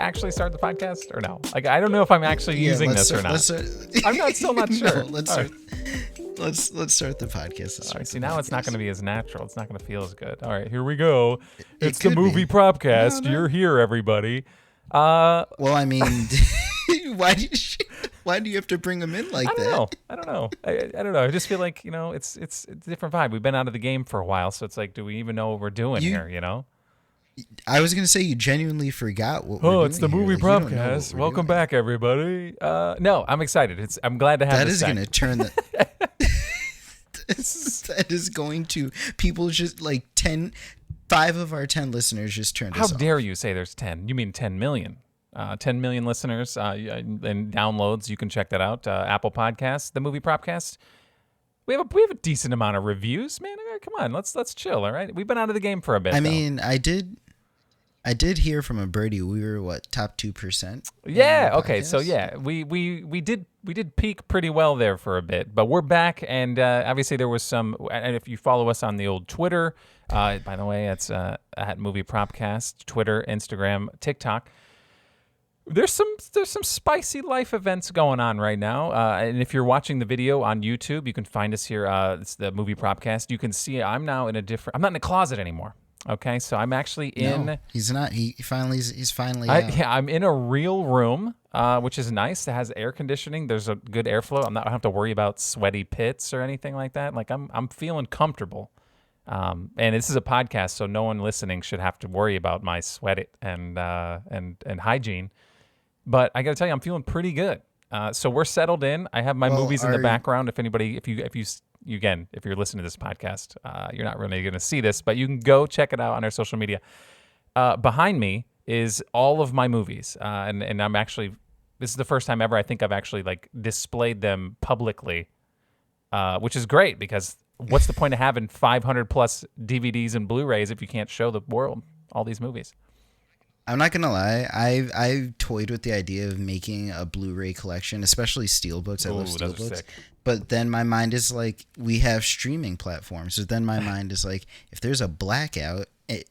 actually start the podcast or no? Like, I don't know if I'm actually using this or not. I'm still not sure. No, let's start the podcast. All right, see, now it's not going to be as natural. It's not going to feel as good. All right, here we go. It's the movie Propcast. No. You're here, everybody. Well, I mean, why do you have to bring them in like that? I don't know. I don't know. I just feel like, it's a different vibe. We've been out of the game for a while, so it's like, do we even know what we're doing here, I was going to say you genuinely forgot what we're doing. Oh, it's the movie Propcast. Welcome back, everybody. No, I'm excited. I'm glad to have that. That is going to turn the... that is going to... People just, 5 of our 10 listeners just turned us off. How dare you say there's 10? You mean 10 million. 10 million listeners and downloads. You can check that out. Apple Podcasts, the movie Propcast. We have a decent amount of reviews, man. Come on, let's chill, all right? We've been out of the game for a bit. I mean, I did hear from a birdie. We were top 2%. Yeah. Okay. So yeah, we did peak pretty well there for a bit, but we're back, and obviously there was some. And if you follow us on the old Twitter, by the way, it's at Movie Propcast, Twitter, Instagram, TikTok. There's some spicy life events going on right now, and if you're watching the video on YouTube, you can find us here. It's the Movie Propcast. You can see I'm now in I'm not in a closet anymore. Okay, so I'm actually in. No, he's not. He's finally out. Yeah, I'm in a real room, which is nice. It has air conditioning. There's a good airflow. I don't have to worry about sweaty pits or anything like that. Like I'm feeling comfortable. And this is a podcast, so no one listening should have to worry about my sweat and hygiene. But I got to tell you, I'm feeling pretty good. So we're settled in. I have my movies in the background. If you're listening to this podcast, you're not really going to see this, but you can go check it out on our social media. Behind me is all of my movies, and I'm actually, this is the first time ever I think I've actually displayed them publicly, which is great because what's the point of having 500 plus DVDs and Blu-rays if you can't show the world all these movies? I'm not gonna lie. I've toyed with the idea of making a Blu-ray collection, especially steelbooks. I love steelbooks. But then my mind is we have streaming platforms. So then my mind is if there's a blackout,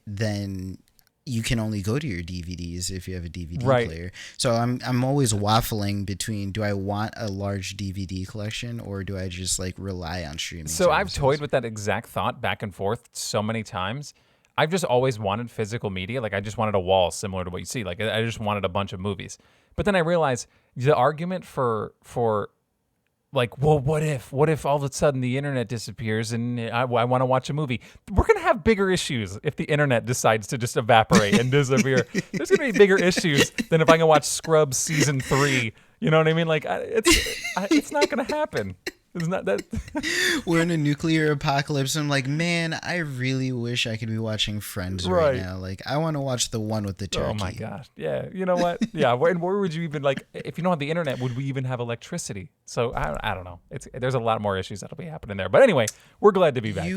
then you can only go to your DVDs if you have a DVD player. So I'm always waffling between, do I want a large DVD collection or do I just rely on streaming? So services? I've toyed with that exact thought back and forth so many times. I've just always wanted physical media. I just wanted a wall similar to what you see. I just wanted a bunch of movies. But then I realized the argument for well, what if all of a sudden the internet disappears and I want to watch a movie? We're going to have bigger issues if the internet decides to just evaporate and disappear. There's going to be bigger issues than if I can watch Scrubs season 3. You know what I mean? It's not going to happen. Isn't that? We're in a nuclear apocalypse. And I'm man, I really wish I could be watching Friends right now. I want to watch the one with the turkey. Oh my gosh. Yeah. You know what? Yeah. And where would you even if you don't have the internet, would we even have electricity? So I don't know. There's a lot more issues that'll be happening there. But anyway, we're glad to be back.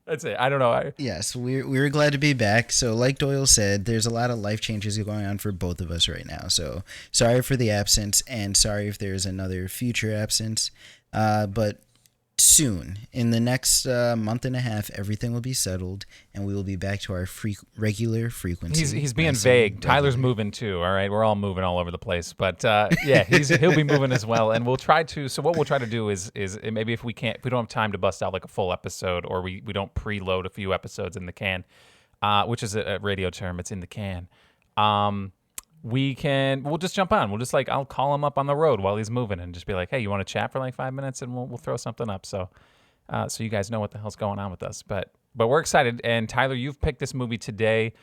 That's it. I don't know. Yes, we're glad to be back. So like Doyle said, there's a lot of life changes going on for both of us right now. So sorry for the absence and sorry if there's another future absence. But soon, in the next month and a half, everything will be settled and we will be back to our regular frequency. He's being vague. Tyler's moving too. All right, we're all moving all over the place. But yeah, he'll be moving as well. And we'll try to. So what we'll try to do is maybe if we don't have time to bust out a full episode, or we don't preload a few episodes in the can, which is a radio term. It's in the can. We'll just jump on. We'll just I'll call him up on the road while he's moving and just be hey, you want to chat for 5 minutes, and we'll throw something up. So you guys know what the hell's going on with us. But we're excited. And Tyler, you've picked this movie today.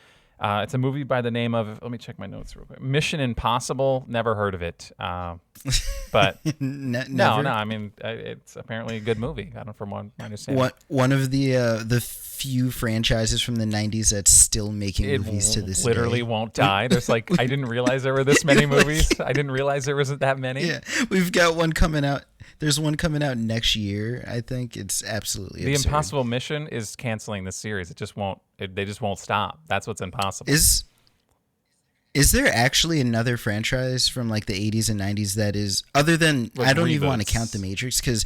It's a movie by the name of, let me check my notes real quick. Mission Impossible. Never heard of it. But no, I mean, it's apparently a good movie. I don't know, from what I understand. One of the few franchises from the 90s that's still making movies to this day. It literally won't die. There's I didn't realize there were this many movies. I didn't realize there wasn't that many. Yeah, we've got one coming out. There's one coming out next year. I think it's absolutely absurd. The Impossible Mission is canceling this series. It just won't. They just won't stop. That's what's impossible. Is there actually another franchise from the 80s and 90s that is other than I don't even want to count The Matrix because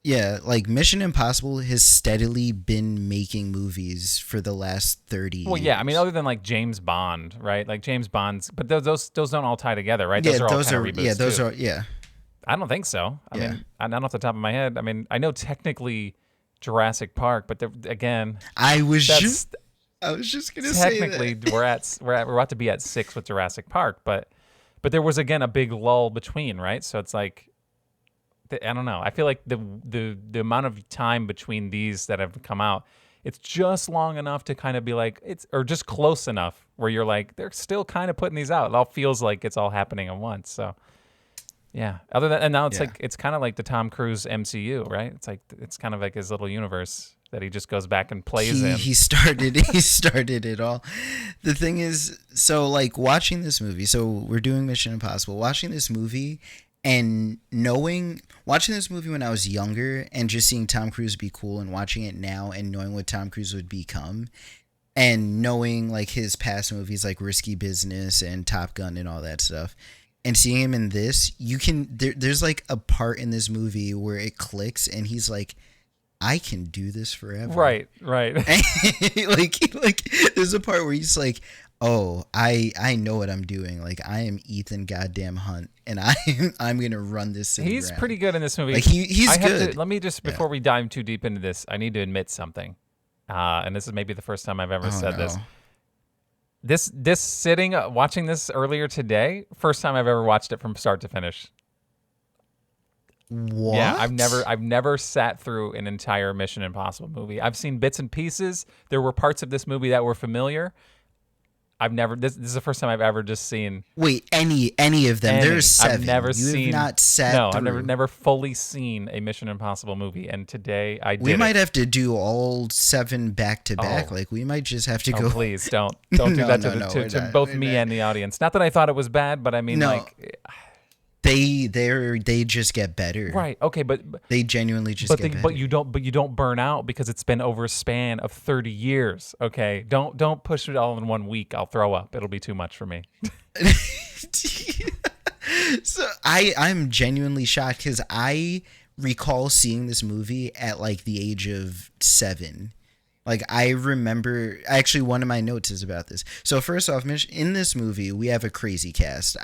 Yeah, like Mission Impossible has steadily been making movies for the last 30 years. Well, yeah, I mean, other than like James Bond, right? Like James Bond's, but those don't all tie together, right? Those are all kind of reboots. Yeah, those too. are yeah. I don't think so. I Yeah. mean, not off the top of my head. I mean, I know technically Jurassic Park, but again, I was just gonna say that. Technically, we're about to be at 6 with Jurassic Park, but there was again a big lull between, right? So it's like, I don't know. I feel like the amount of time between these that have come out, it's just long enough to kind of be like or just close enough where you're like they're still kind of putting these out. It all feels like it's all happening at once. So yeah. Other than and now it's like it's kind of like the Tom Cruise MCU, right? It's like it's kind of like his little universe that he just goes back and plays in. He started it all. The thing is, so like watching this movie, so we're doing Mission Impossible, watching this movie and watching this movie when I was younger and just seeing Tom Cruise be cool and watching it now and knowing what Tom Cruise would become and knowing like his past movies like Risky Business and Top Gun and all that stuff and seeing him in this, there's like a part in this movie where it clicks and he's like, I can do this forever. Right. like there's a part where he's like, oh, I know what I'm doing. Like I am Ethan goddamn Hunt, and I'm gonna run this city. He's around. Pretty good in this movie. Like he's good. Let me just before we dive too deep into this, I need to admit something, and this is maybe the first time I've ever said this. This sitting watching this earlier today, first time I've ever watched it from start to finish. What? Yeah, I've never sat through an entire Mission Impossible movie. I've seen bits and pieces. There were parts of this movie that were familiar. This is the first time I've ever just seen. Wait, any of them? There's 7. I've never seen. Have not sat through. I've never fully seen a Mission Impossible movie, and today I did. We might have to do all 7 back to back. Like we might just have to go. Please don't do that to both me and the audience. Not that I thought it was bad, but I mean like. They just get better. Right. Okay, but they genuinely just get better. But you don't burn out because it's been over a span of 30 years. Okay. Don't push it all in 1 week. I'll throw up. It'll be too much for me. So I'm genuinely shocked because I recall seeing this movie at like the age of 7. Like I remember, actually one of my notes is about this. So first off, in this movie, we have a crazy cast.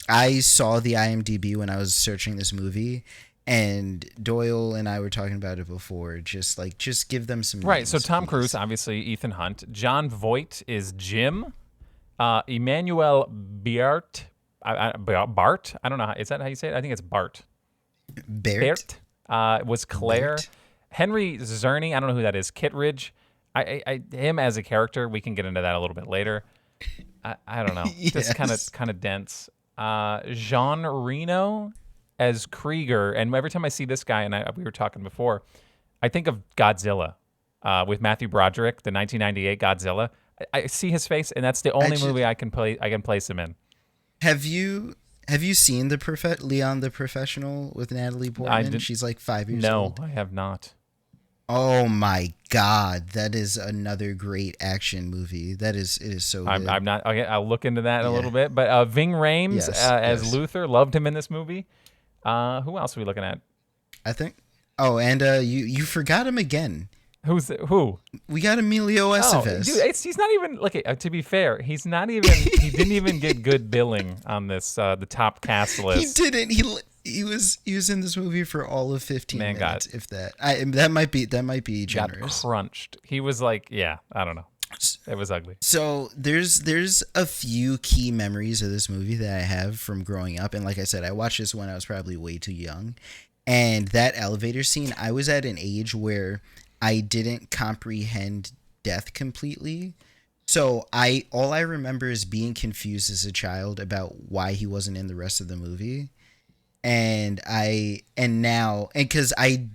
I saw the IMDb when I was searching this movie, and Doyle and I were talking about it before. Just give them some right. names, So Tom please. Cruise, obviously Ethan Hunt. Jon Voight is Jim. Emmanuelle Béart. Bart. I don't know. Is that how you say it? I think it's Bart. Bart. Was Claire. Bart. Henry Czerny. I don't know who that is. Kittredge. Him as a character. We can get into that a little bit later. I don't know. Just kind of dense. Jean Reno as Krieger, and every time I see this guy, and we were talking before, I think of Godzilla with Matthew Broderick, the 1998 Godzilla. I see his face, and that's the only movie I can place him in. Have you seen Leon the Professional with Natalie Portman? She's like 5 years old. No, I have not. Oh my God, that is another great action movie. It is so good. I'm not. Okay, I'll look into that in a little bit. But Ving Rhames as Luther, loved him in this movie. Who else are we looking at? I think. Oh, and you forgot him again. Who? We got Emilio Estevez. Dude, he's not even. Look, to be fair, he's not even. He didn't even get good billing on this the top cast list. He didn't. He was in this movie for all of 15 minutes, if that. That might be generous. Got crunched. He was like, yeah, I don't know. It was ugly. So there's a few key memories of this movie that I have from growing up, and like I said, I watched this when I was probably way too young. And that elevator scene, I was at an age where I didn't comprehend death completely. So all I remember is being confused as a child about why he wasn't in the rest of the movie. And because I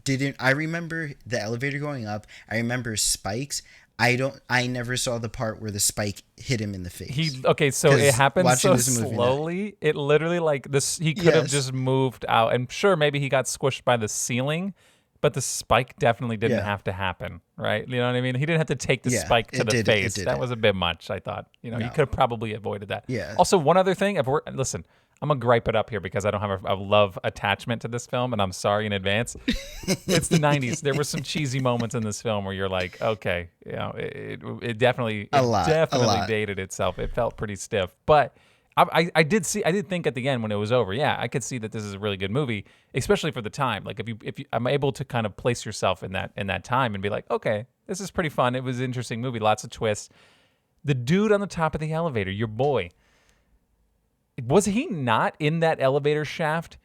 remember the elevator going up. I remember spikes. I never saw the part where the spike hit him in the face. So it happened so slowly. It literally like this. He could have just moved out, and sure, maybe he got squished by the ceiling, but the spike definitely didn't have to happen, right? You know what I mean? He didn't have to take the spike to the face. That was a bit much, I thought. You know, you could have probably avoided that. Yeah. Also, one other thing, listen, I'm going to gripe it up here because I don't have a love attachment to this film, and I'm sorry in advance. It's the 90s. There were some cheesy moments in this film where you're like, okay, you know, it definitely dated itself. It felt pretty stiff. But I did think at the end when it was over, I could see that this is a really good movie, especially for the time. Like if you I'm able to kind of place yourself in that time and be like, okay, this is pretty fun. It was an interesting movie, lots of twists. The dude on the top of the elevator, your boy, was he not in that elevator shaft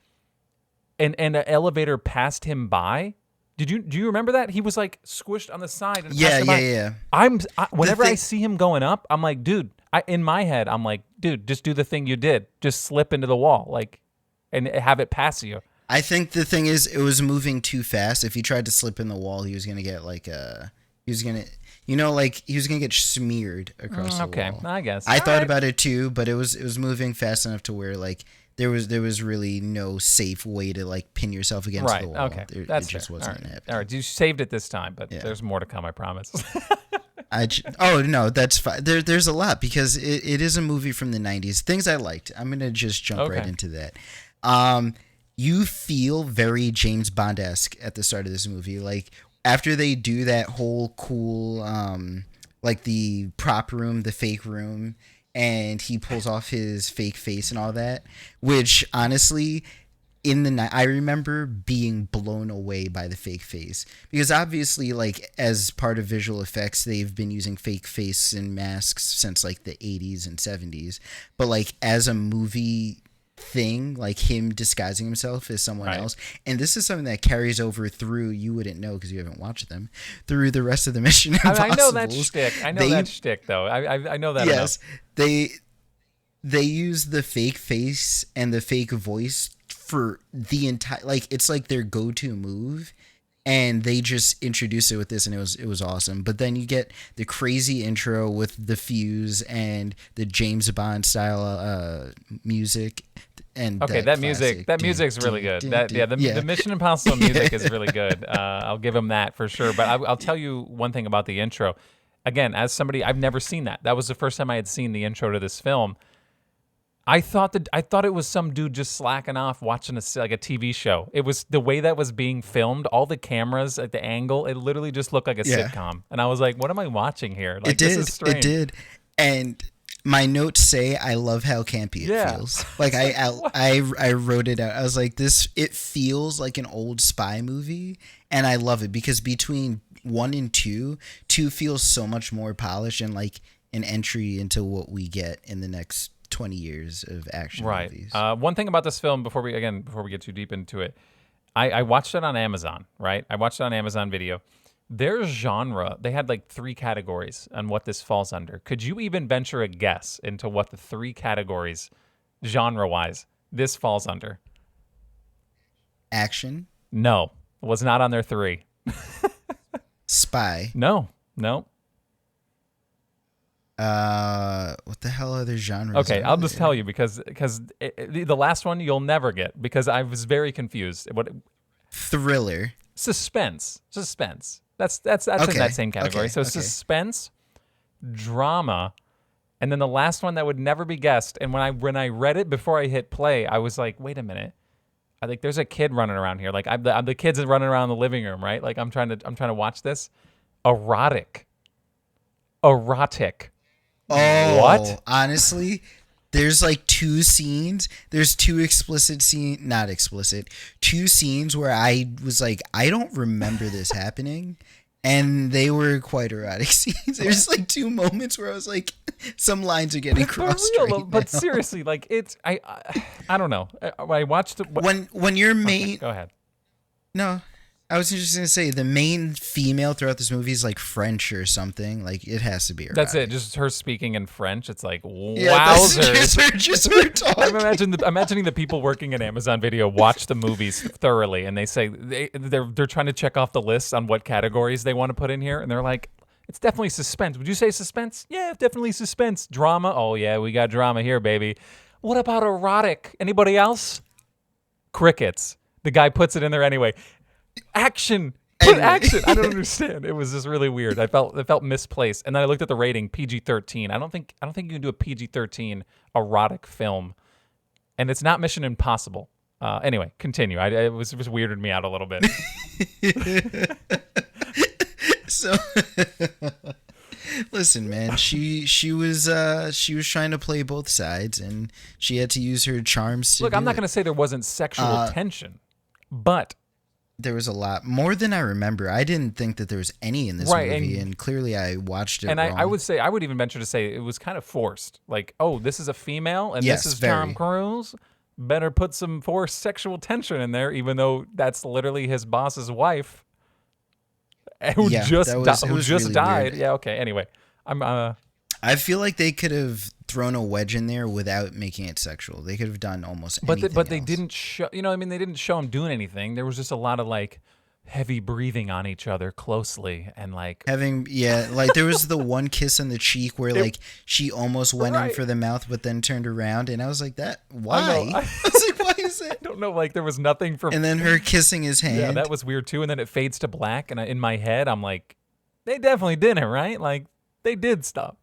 and an elevator passed him by? Do you remember that? He was like squished on the side and passed him by. Yeah. Whenever I see him going up, I'm like, dude, in my head, I'm like, dude, just do the thing you did. Just slip into the wall, like, and have it pass you. I think the thing is, it was moving too fast. If he tried to slip in the wall, he was gonna get like he was gonna get smeared across the wall. Okay, I guess. I thought about it too, but it was moving fast enough to where like there was really no safe way to like pin yourself against the wall. Okay, that's it just fair. wasn't happening. All right, you saved it this time, but there's more to come, I promise. Oh no, that's fine. There's a lot because it is a movie from the 90s. Things I liked. I'm gonna just jump right into that. You feel very James Bond-esque at the start of this movie. Like after they do that whole cool, like the prop room, the fake room, and he pulls off his fake face and all that, which honestly, I remember being blown away by the fake face because obviously, like as part of visual effects, they've been using fake face and masks since like the 80s and 70s. But like as a movie thing, like him disguising himself as someone else, and this is something that carries over through, you wouldn't know because you haven't watched them, through the rest of the Mission Impossibles. I know that shtick. That shtick though. I know that. Yes, enough. They use the fake face and the fake voice for the entire, like it's like their go-to move, and they just introduced it with this, and it was awesome. But then you get the crazy intro with the fuse and the James Bond style music. And that music's really good. The Mission Impossible music is really good. I'll give him that for sure. But I'll tell you one thing about the intro. Again, as somebody, I've never seen that. That was the first time I had seen the intro to this film. I thought it was some dude just slacking off watching a TV show. It was the way that was being filmed, all the cameras at the angle. It literally just looked like a sitcom, and I was like, "What am I watching here?" Like, this is strange. It did, and my notes say, "I love how campy it feels." Like I wrote it out. I was like, "This it feels like an old spy movie," and I love it because between 1 and 2 feels so much more polished and like an entry into what we get in the next 20 years of action movies. One thing about this film before we get too deep into it, I watched it on Amazon, right? I watched it on Amazon Video. Their genre, they had like 3 categories on what this falls under. Could you even venture a guess into what the 3 categories, genre-wise, this falls under? Action? No, it was not on their 3. Spy? No. What the hell other genres? Okay, I'll just tell you because the last one you'll never get because I was very confused. Thriller? Suspense. That's in that same category. Suspense, drama, and then the last one that would never be guessed. And when I read it before I hit play, I was like, wait a minute. I think there's a kid running around here. Like I'm the kids running around the living room, right? Like I'm trying to watch this. Erotic. Oh, what? Honestly, there's like 2 scenes. There's 2 explicit scenes, not explicit, 2 scenes where I was like, I don't remember this happening. And they were quite erotic scenes. There's like 2 moments where I was like, some lines are getting crossed. But seriously, like it's I don't know. I watched when your main. Okay, go ahead. No. I was just going to say, the main female throughout this movie is like French or something. Like, it has to be erotic. That's it. Just her speaking in French. It's like, wowzers. Yeah, just her talking. I'm imagining the people working at Amazon Video watch the movies thoroughly, and they say they're trying to check off the list on what categories they want to put in here, and they're like, it's definitely suspense. Would you say suspense? Yeah, definitely suspense. Drama? Oh, yeah, we got drama here, baby. What about erotic? Anybody else? Crickets. The guy puts it in there anyway. Action. Put action. I don't understand. It was just really weird. It felt misplaced. And then I looked at the rating, PG-13. I don't think you can do a PG-13 erotic film, and it's not Mission Impossible. Anyway, continue. It was weirded me out a little bit. So, listen, man. She was trying to play both sides, and she had to use her charms. Look, I'm not going to say there wasn't sexual tension, but there was a lot more than I remember. I didn't think that there was any in this movie, and clearly I watched it wrong. I would even venture to say it was kind of forced. Like, oh, this is a female, and this is Tom Cruise. Better put some forced sexual tension in there, even though that's literally his boss's wife, who just died. Weird. Yeah. Okay. Anyway, I feel like they could have thrown a wedge in there without making it sexual. They could have done almost anything. But they didn't show. You know, I mean, they didn't show him doing anything. There was just a lot of like heavy breathing on each other closely and like like there was the one kiss on the cheek where like she almost went in for the mouth but then turned around, and I was like, that why? I was like, why is it? I don't know, like there was nothing for. And then her kissing his hand. Yeah, that was weird too. And then it fades to black, and in my head I'm like, they definitely didn't, right? Like they did stuff.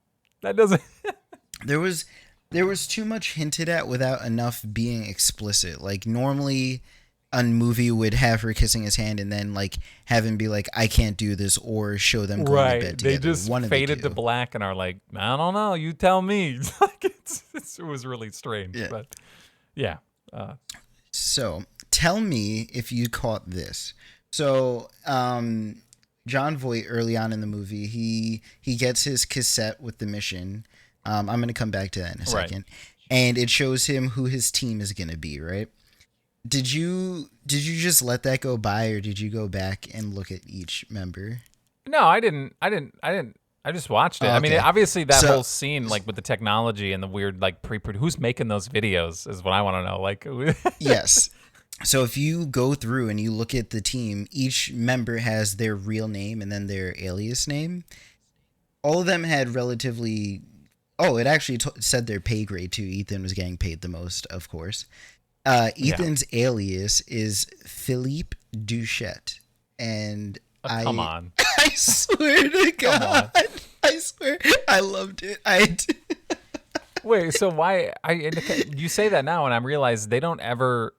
That doesn't. There was too much hinted at without enough being explicit. Like normally a movie would have her kissing his hand and then like have him be like, I can't do this, or show them going to bed together. They just faded to black and are like, I don't know, you tell me. Like it was really strange. Yeah. But yeah. So tell me if you caught this. So Jon Voight, early on in the movie, he gets his cassette with the mission. I'm going to come back to that in a second. And it shows him who his team is going to be, right? Did you just let that go by, or did you go back and look at each member? No, I didn't. I just watched it. Okay. I mean, obviously that whole scene, like with the technology and the weird, like who's making those videos is what I want to know. Like, yes. So if you go through and you look at the team, each member has their real name and then their alias name. All of them had relatively. Oh, it actually said their pay grade too. Ethan was getting paid the most, of course. Ethan's alias is Philippe Duchette, and come on. I swear to God, I swear, I loved it. Wait, so why? You say that now, and I realize they don't ever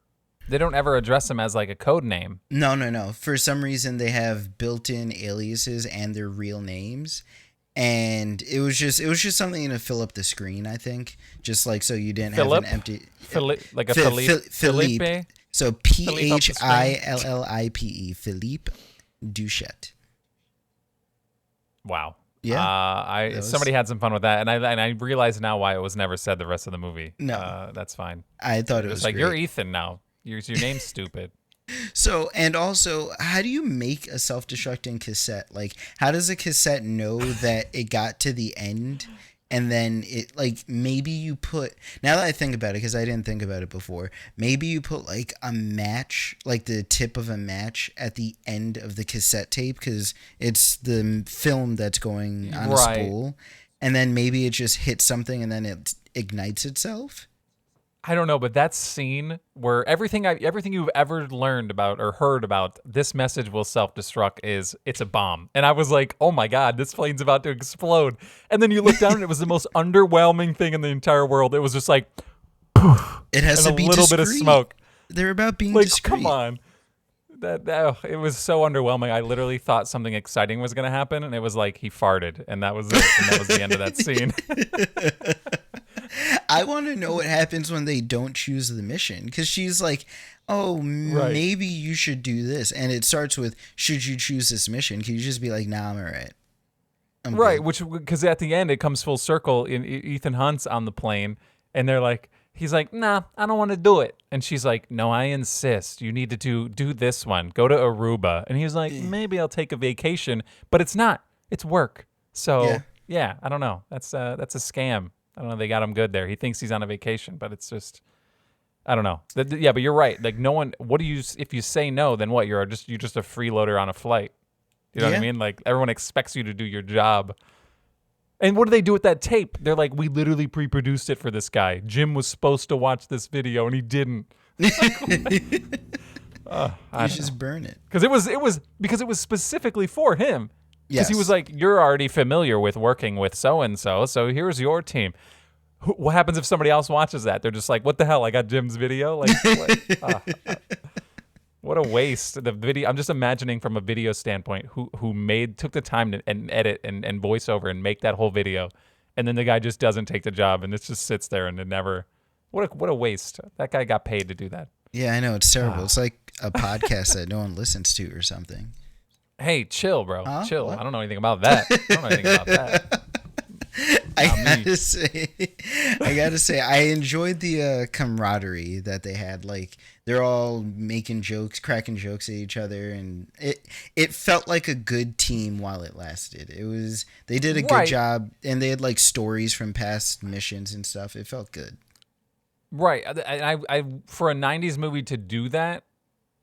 address him as like a code name. No. For some reason, they have built-in aliases and their real names. And it was just something to fill up the screen, I think, just like so you didn't have an empty Philippe. So Phillippe, Philippe Duchette. Wow. Yeah. Somebody had some fun with that, and I realize now why it was never said the rest of the movie. No, that's fine. I thought it was like great. You're Ethan now. Your name's stupid. So, and also, how do you make a self-destructing cassette? Like, how does a cassette know that it got to the end? And then it, like, maybe you put, now that I think about it, because I didn't think about it before, maybe you put, like, a match, like the tip of a match at the end of the cassette tape, because it's the film that's going on a spool. And then maybe it just hits something and then it ignites itself. I don't know, but that scene where everything you've ever learned about or heard about this message will self-destruct is it's a bomb. And I was like, oh my God, this plane's about to explode. And then you look down and it was the most underwhelming thing in the entire world. It was just like, poof, it has to be a little discreet. Bit of smoke. They're about being like, discreet. Come on. It was so underwhelming. I literally thought something exciting was going to happen, and it was like he farted, and that was it. And that was the end of that scene. I want to know what happens when they don't choose the mission, because she's like, oh, maybe you should do this. And it starts with, should you choose this mission? Can you just be like, nah, I'm all right. Right, because at the end, it comes full circle. In Ethan Hunt's on the plane, and they're like, he's like, nah, I don't want to do it. And she's like, no, I insist. You need to do this one. Go to Aruba. And he's like, maybe I'll take a vacation. But it's not. It's work. So, yeah I don't know. That's a scam. I don't know. They got him good there. He thinks he's on a vacation, but it's just, I don't know. Yeah, but you're right. Like no one, if you say no, then what? You're just a freeloader on a flight. You know what I mean? Like everyone expects you to do your job. And what do they do with that tape? They're like, we literally pre-produced it for this guy. Jim was supposed to watch this video and he didn't. You just burn it. Because it was specifically for him. Because Yes. he was like, you're already familiar with working with so-and-so, so here's your team. What happens if somebody else watches that? They're just like, what the hell? I got Jim's video? Like, what? What a waste. The video. I'm just imagining from a video standpoint who took the time to and edit and voiceover and make that whole video. And then the guy just doesn't take the job and it just sits there and it never. What a waste. That guy got paid to do that. Yeah, I know. It's terrible. It's like a podcast that no one listens to or something. Hey, chill, bro. Huh? Chill. What? I don't know anything about that. I gotta say, I enjoyed the camaraderie that they had. Like, they're all making jokes, cracking jokes at each other, and it felt like a good team while it lasted. They did a good job, and they had like stories from past missions and stuff. It felt good. Right. I for a 90s movie to do that,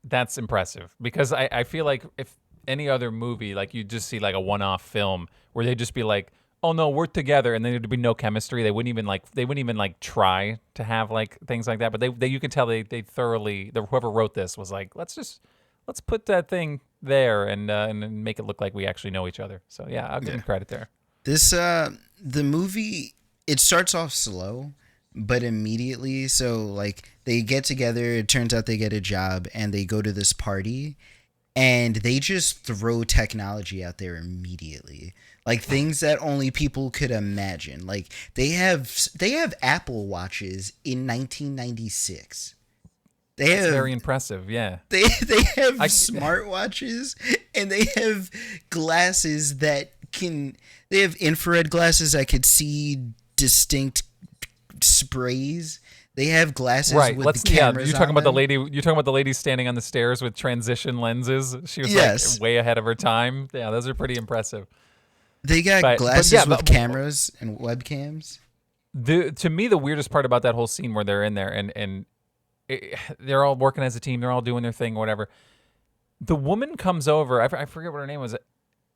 that's impressive. Because I feel like if any other movie, like you just see like a one-off film where they just be like, oh no, we're together, and then there'd be no chemistry. They wouldn't even try to have like things like that. But they you can tell they thoroughly, whoever wrote this was like, let's put that thing there and make it look like we actually know each other. So yeah, I'll give them credit there. This the movie, it starts off slow, but immediately, so like they get together, it turns out they get a job and they go to this party and they just throw technology out there immediately. Like things that only people could imagine. Like they have Apple Watches in 1996. That's very impressive, yeah. They have smartwatches and they have glasses they have infrared glasses that could see distinct sprays. They have glasses with the cameras. You're talking about the lady standing on the stairs with transition lenses. She was like way ahead of her time. Yeah, those are pretty impressive. They got glasses with cameras and webcams. To me, the weirdest part about that whole scene where they're in there and they're all working as a team, they're all doing their thing or whatever. The woman comes over. I forget what her name was.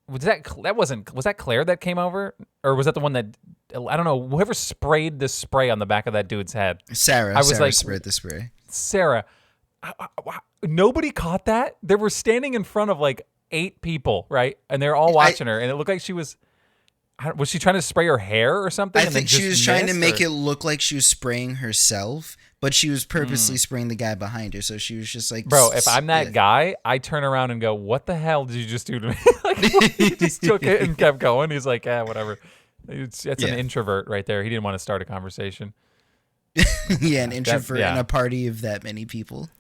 Was that Claire that came over, or was that the one that I don't know? Whoever sprayed the spray on the back of that dude's head. Sarah sprayed the spray. Sarah, nobody caught that. They were standing in front of like 8 people, right? And they're all watching her, and it looked like she was she trying to spray her hair or something? I think she was trying to make it look like she was spraying herself, but she was purposely spraying the guy behind her. So she was just like, bro, if I'm that guy, I turn around and go, what the hell did you just do to me? Like, he just took it and kept going. He's like, whatever. That's an introvert right there. He didn't want to start a conversation. Yeah, an introvert in a party of that many people.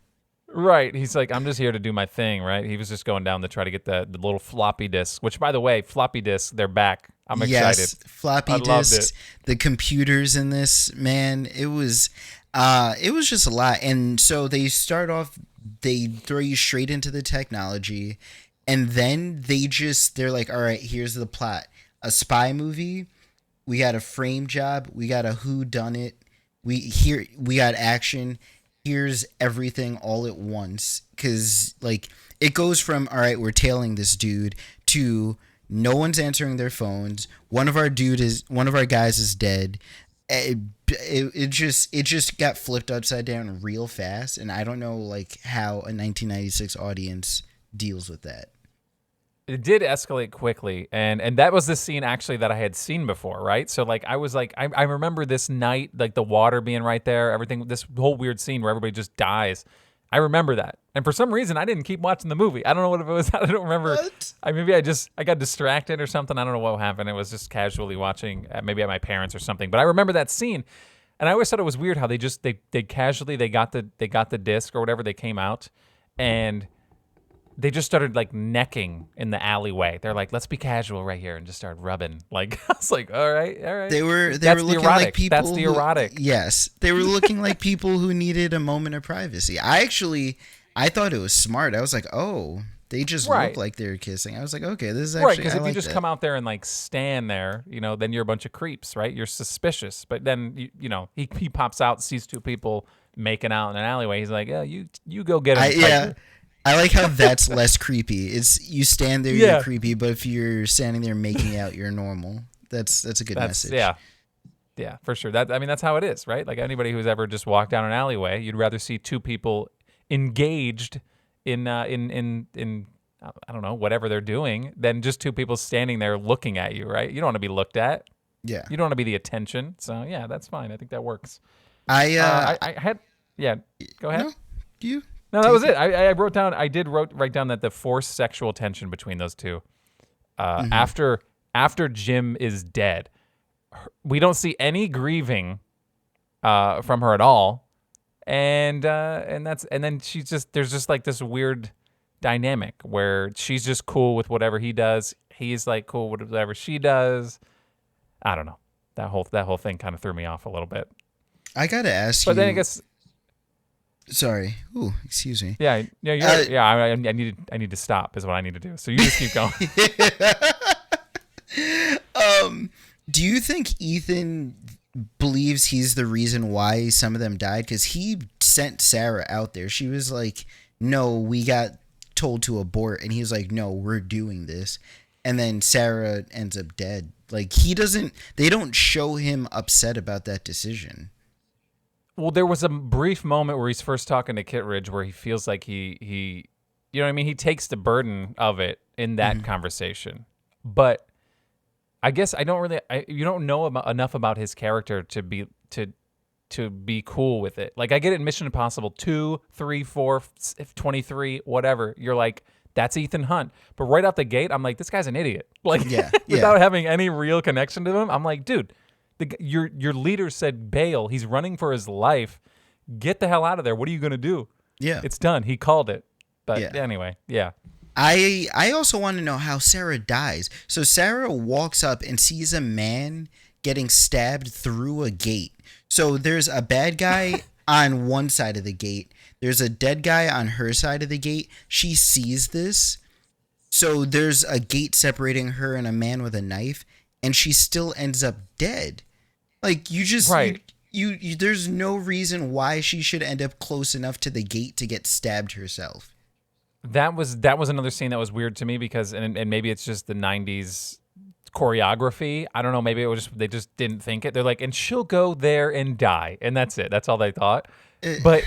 Right. He's like, I'm just here to do my thing, right? He was just going down to try to get the little floppy disk, which, by the way, floppy disks, they're back. I'm excited. Yes, floppy disks, the computers in this, man, it was just a lot. And so they start off, they throw you straight into the technology, and then they're like, all right, here's the plot. A spy movie, we got a frame job, we got a whodunit, we got action. Here's everything all at once, because like it goes from, all right, we're tailing this dude, to no one's answering their phones, one of our guys is dead. It just got flipped upside down real fast, and I don't know like how a 1996 audience deals with that. It did escalate quickly, and that was the scene actually that I had seen before, right? So like I was like, I remember this night, like the water being right there, everything, this whole weird scene where everybody just dies. I remember that, and for some reason I didn't keep watching the movie. I don't know what it was. I don't remember. What? I got distracted or something. I don't know what happened. It was just casually watching, maybe at my parents or something. But I remember that scene, and I always thought it was weird how they casually got the disc or whatever, they came out, and they just started like necking in the alleyway. They're like, let's be casual right here, and just started rubbing. Like, I was like, all right. They were looking like people. That's the erotic. Yes, they were looking like people who needed a moment of privacy. I thought it was smart. I was like, oh, they just look like they're kissing. I was like, okay, this is actually right. Because if you just come out there and like stand there, then you're a bunch of creeps, right? You're suspicious. But then he pops out, sees 2 people making out in an alleyway. He's like, yeah, you go get him. Yeah. I like how that's less creepy. It's you stand there, you're creepy, but if you're standing there making out, you're normal. That's a good message. Yeah, for sure. That's how it is, right? Like anybody who's ever just walked down an alleyway, you'd rather see 2 people engaged in I don't know, whatever they're doing than just two people standing there looking at you, right? You don't want to be looked at. Yeah. You don't want to be the attention. So yeah, that's fine. I think that works. I I had yeah. Go ahead. No, you. No, that was it. I wrote down. I did write down that the forced sexual tension between those two. After Jim is dead, we don't see any grieving from her at all, and then there's just like this weird dynamic where she's just cool with whatever he does. He's like cool with whatever she does. I don't know. That whole thing kind of threw me off a little bit. I gotta ask you. But then I guess. Sorry. Ooh, excuse me. Yeah. I need to stop. Is what I need to do. So you just keep going. Do you think Ethan believes he's the reason why some of them died? Because he sent Sarah out there. She was like, "No, we got told to abort," and he's like, "No, we're doing this." And then Sarah ends up dead. Like they don't show him upset about that decision. Well, there was a brief moment where he's first talking to Kittredge where he feels like he you know what I mean? He takes the burden of it in that conversation. But I guess you don't know enough about his character to be cool with it. Like I get it in Mission Impossible 2, 3, 4, 23, whatever. You're like, that's Ethan Hunt. But right out the gate, I'm like, this guy's an idiot. Like without having any real connection to him, I'm like, dude, your leader said bail. He's running for his life. Get the hell out of there. What are you going to do? Yeah. It's done. He called it. But anyway, yeah. I also want to know how Sarah dies. So Sarah walks up and sees a man getting stabbed through a gate. So there's a bad guy on one side of the gate. There's a dead guy on her side of the gate. She sees this. So there's a gate separating her and a man with a knife, and she still ends up dead. Like you just you there's no reason why she should end up close enough to the gate to get stabbed herself. That was another scene that was weird to me because and maybe it's just the 90s choreography. I don't know, maybe it was they just didn't think it. They're like, and she'll go there and die, and that's it. That's all they thought. But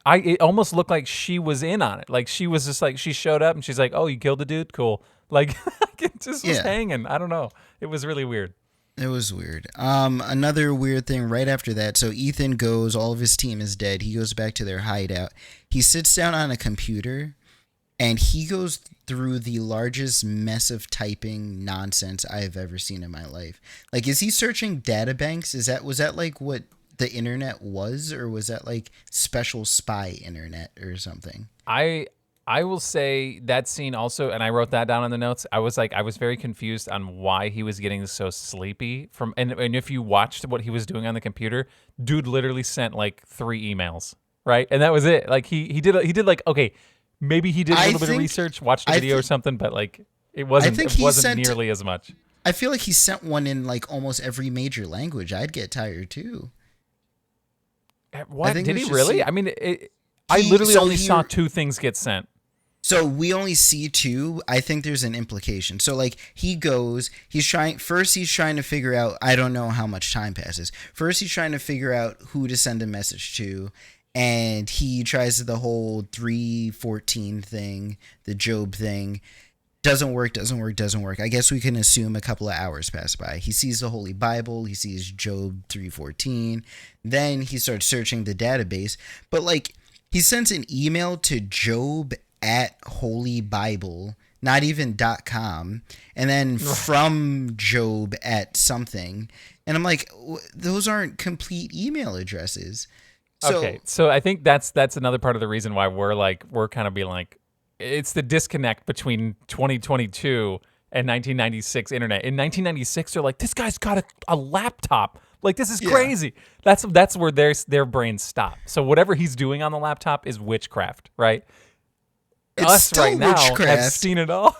it almost looked like she was in on it. Like she was just like she showed up and she's like, "Oh, you killed the dude? Cool." Like it just was hanging. I don't know. It was really weird. It was weird. Another weird thing right after that. So Ethan goes, all of his team is dead. He goes back to their hideout. He sits down on a computer and he goes through the largest mess of typing nonsense I have ever seen in my life. Like, is he searching databanks? Was that like what the internet was, or was that like special spy internet or something? I will say that scene also, and I wrote that down in the notes. I was very confused on why he was getting so sleepy from, and if you watched what he was doing on the computer, dude literally sent like 3 emails, right? And that was it. Like he did like, okay, maybe he did a little bit of research, watched a video or something, but like it wasn't nearly as much. I feel like he sent one in like almost every major language. I'd get tired too. What did he really? I mean, I literally only saw 2 things get sent. So we only see 2. I think there's an implication. So like he's trying to figure out, I don't know how much time passes. First he's trying to figure out who to send a message to. And he tries the whole 3:14 thing, the Job thing. Doesn't work. I guess we can assume a couple of hours pass by. He sees the Holy Bible. He sees Job 3:14. Then he starts searching the database. But like he sends an email to Job at Holy Bible, not even .com, and then from Job at something. And I'm like, those aren't complete email addresses. So I think that's another part of the reason why we're kind of being like, it's the disconnect between 2022 and 1996 internet. In 1996, they're like, this guy's got a laptop. Like, this is crazy. That's where their brains stop. So whatever he's doing on the laptop is witchcraft, right? It's Us still right now witchcraft. have seen it all.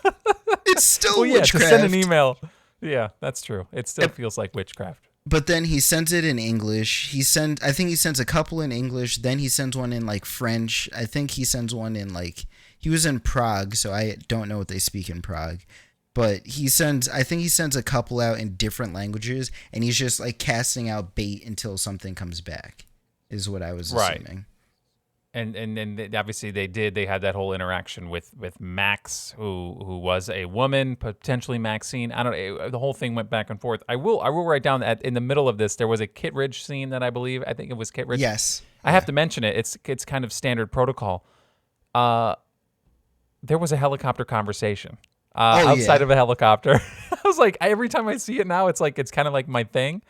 It's still witchcraft. To send an email. Yeah, that's true. It still feels like witchcraft. But then he sends it in English. I think he sends a couple in English. Then he sends one in like French. I think he sends one in like, he was in Prague, so I don't know what they speak in Prague. But I think he sends a couple out in different languages, and he's just like casting out bait until something comes back, is what I was assuming. And obviously they had that whole interaction with Max, who was a woman, potentially Maxine. I don't know. The whole thing went back and forth. I will write down that in the middle of this there was a Kittredge scene that I think it was Kittredge. Yes. I have to mention it. It's kind of standard protocol. There was a helicopter conversation outside of a helicopter. I was like, every time I see it now, it's kind of like my thing.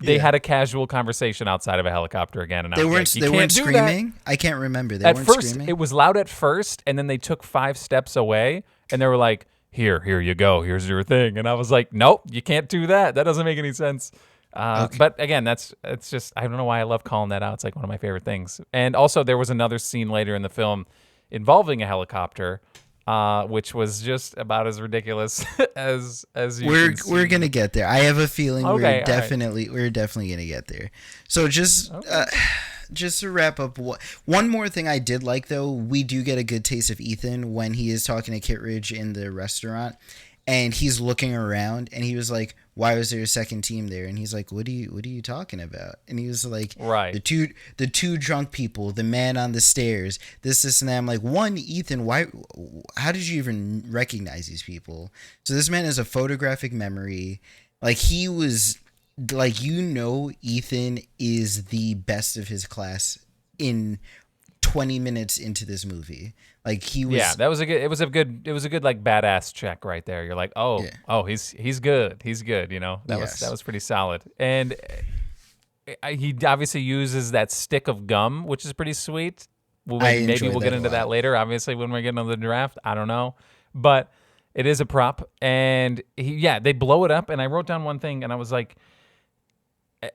They had a casual conversation outside of a helicopter again, and they weren't screaming. I can't remember. They weren't screaming. It was loud at first, and then they took 5 steps away, and they were like, "Here you go. Here's your thing." And I was like, "Nope, you can't do that. That doesn't make any sense." Okay. But again, it's just I don't know why I love calling that out. It's like one of my favorite things. And also, there was another scene later in the film involving a helicopter. Which was just about as ridiculous as you. We're gonna get there. I have a feeling we're definitely gonna get there. So just to wrap up, one more thing I did like though, we do get a good taste of Ethan when he is talking to Kittredge in the restaurant, and he's looking around, and he was like, "Why was there a second team there?" And he's like, "What are you talking about?" And he was like, "Right, the two drunk people, the man on the stairs, this and that." I'm like, Ethan, how did you even recognize these people? So this man has a photographic memory. Like he was, like Ethan is the best of his class in 20 minutes into this movie. Like he was. Yeah, it was a good like badass check right there. You're like, he's good. He's good. You know, that was pretty solid. And he obviously uses that stick of gum, which is pretty sweet. Maybe we'll get into that later. Obviously, when we get into the draft, I don't know, but it is a prop. And they blow it up. And I wrote down one thing, and I was like,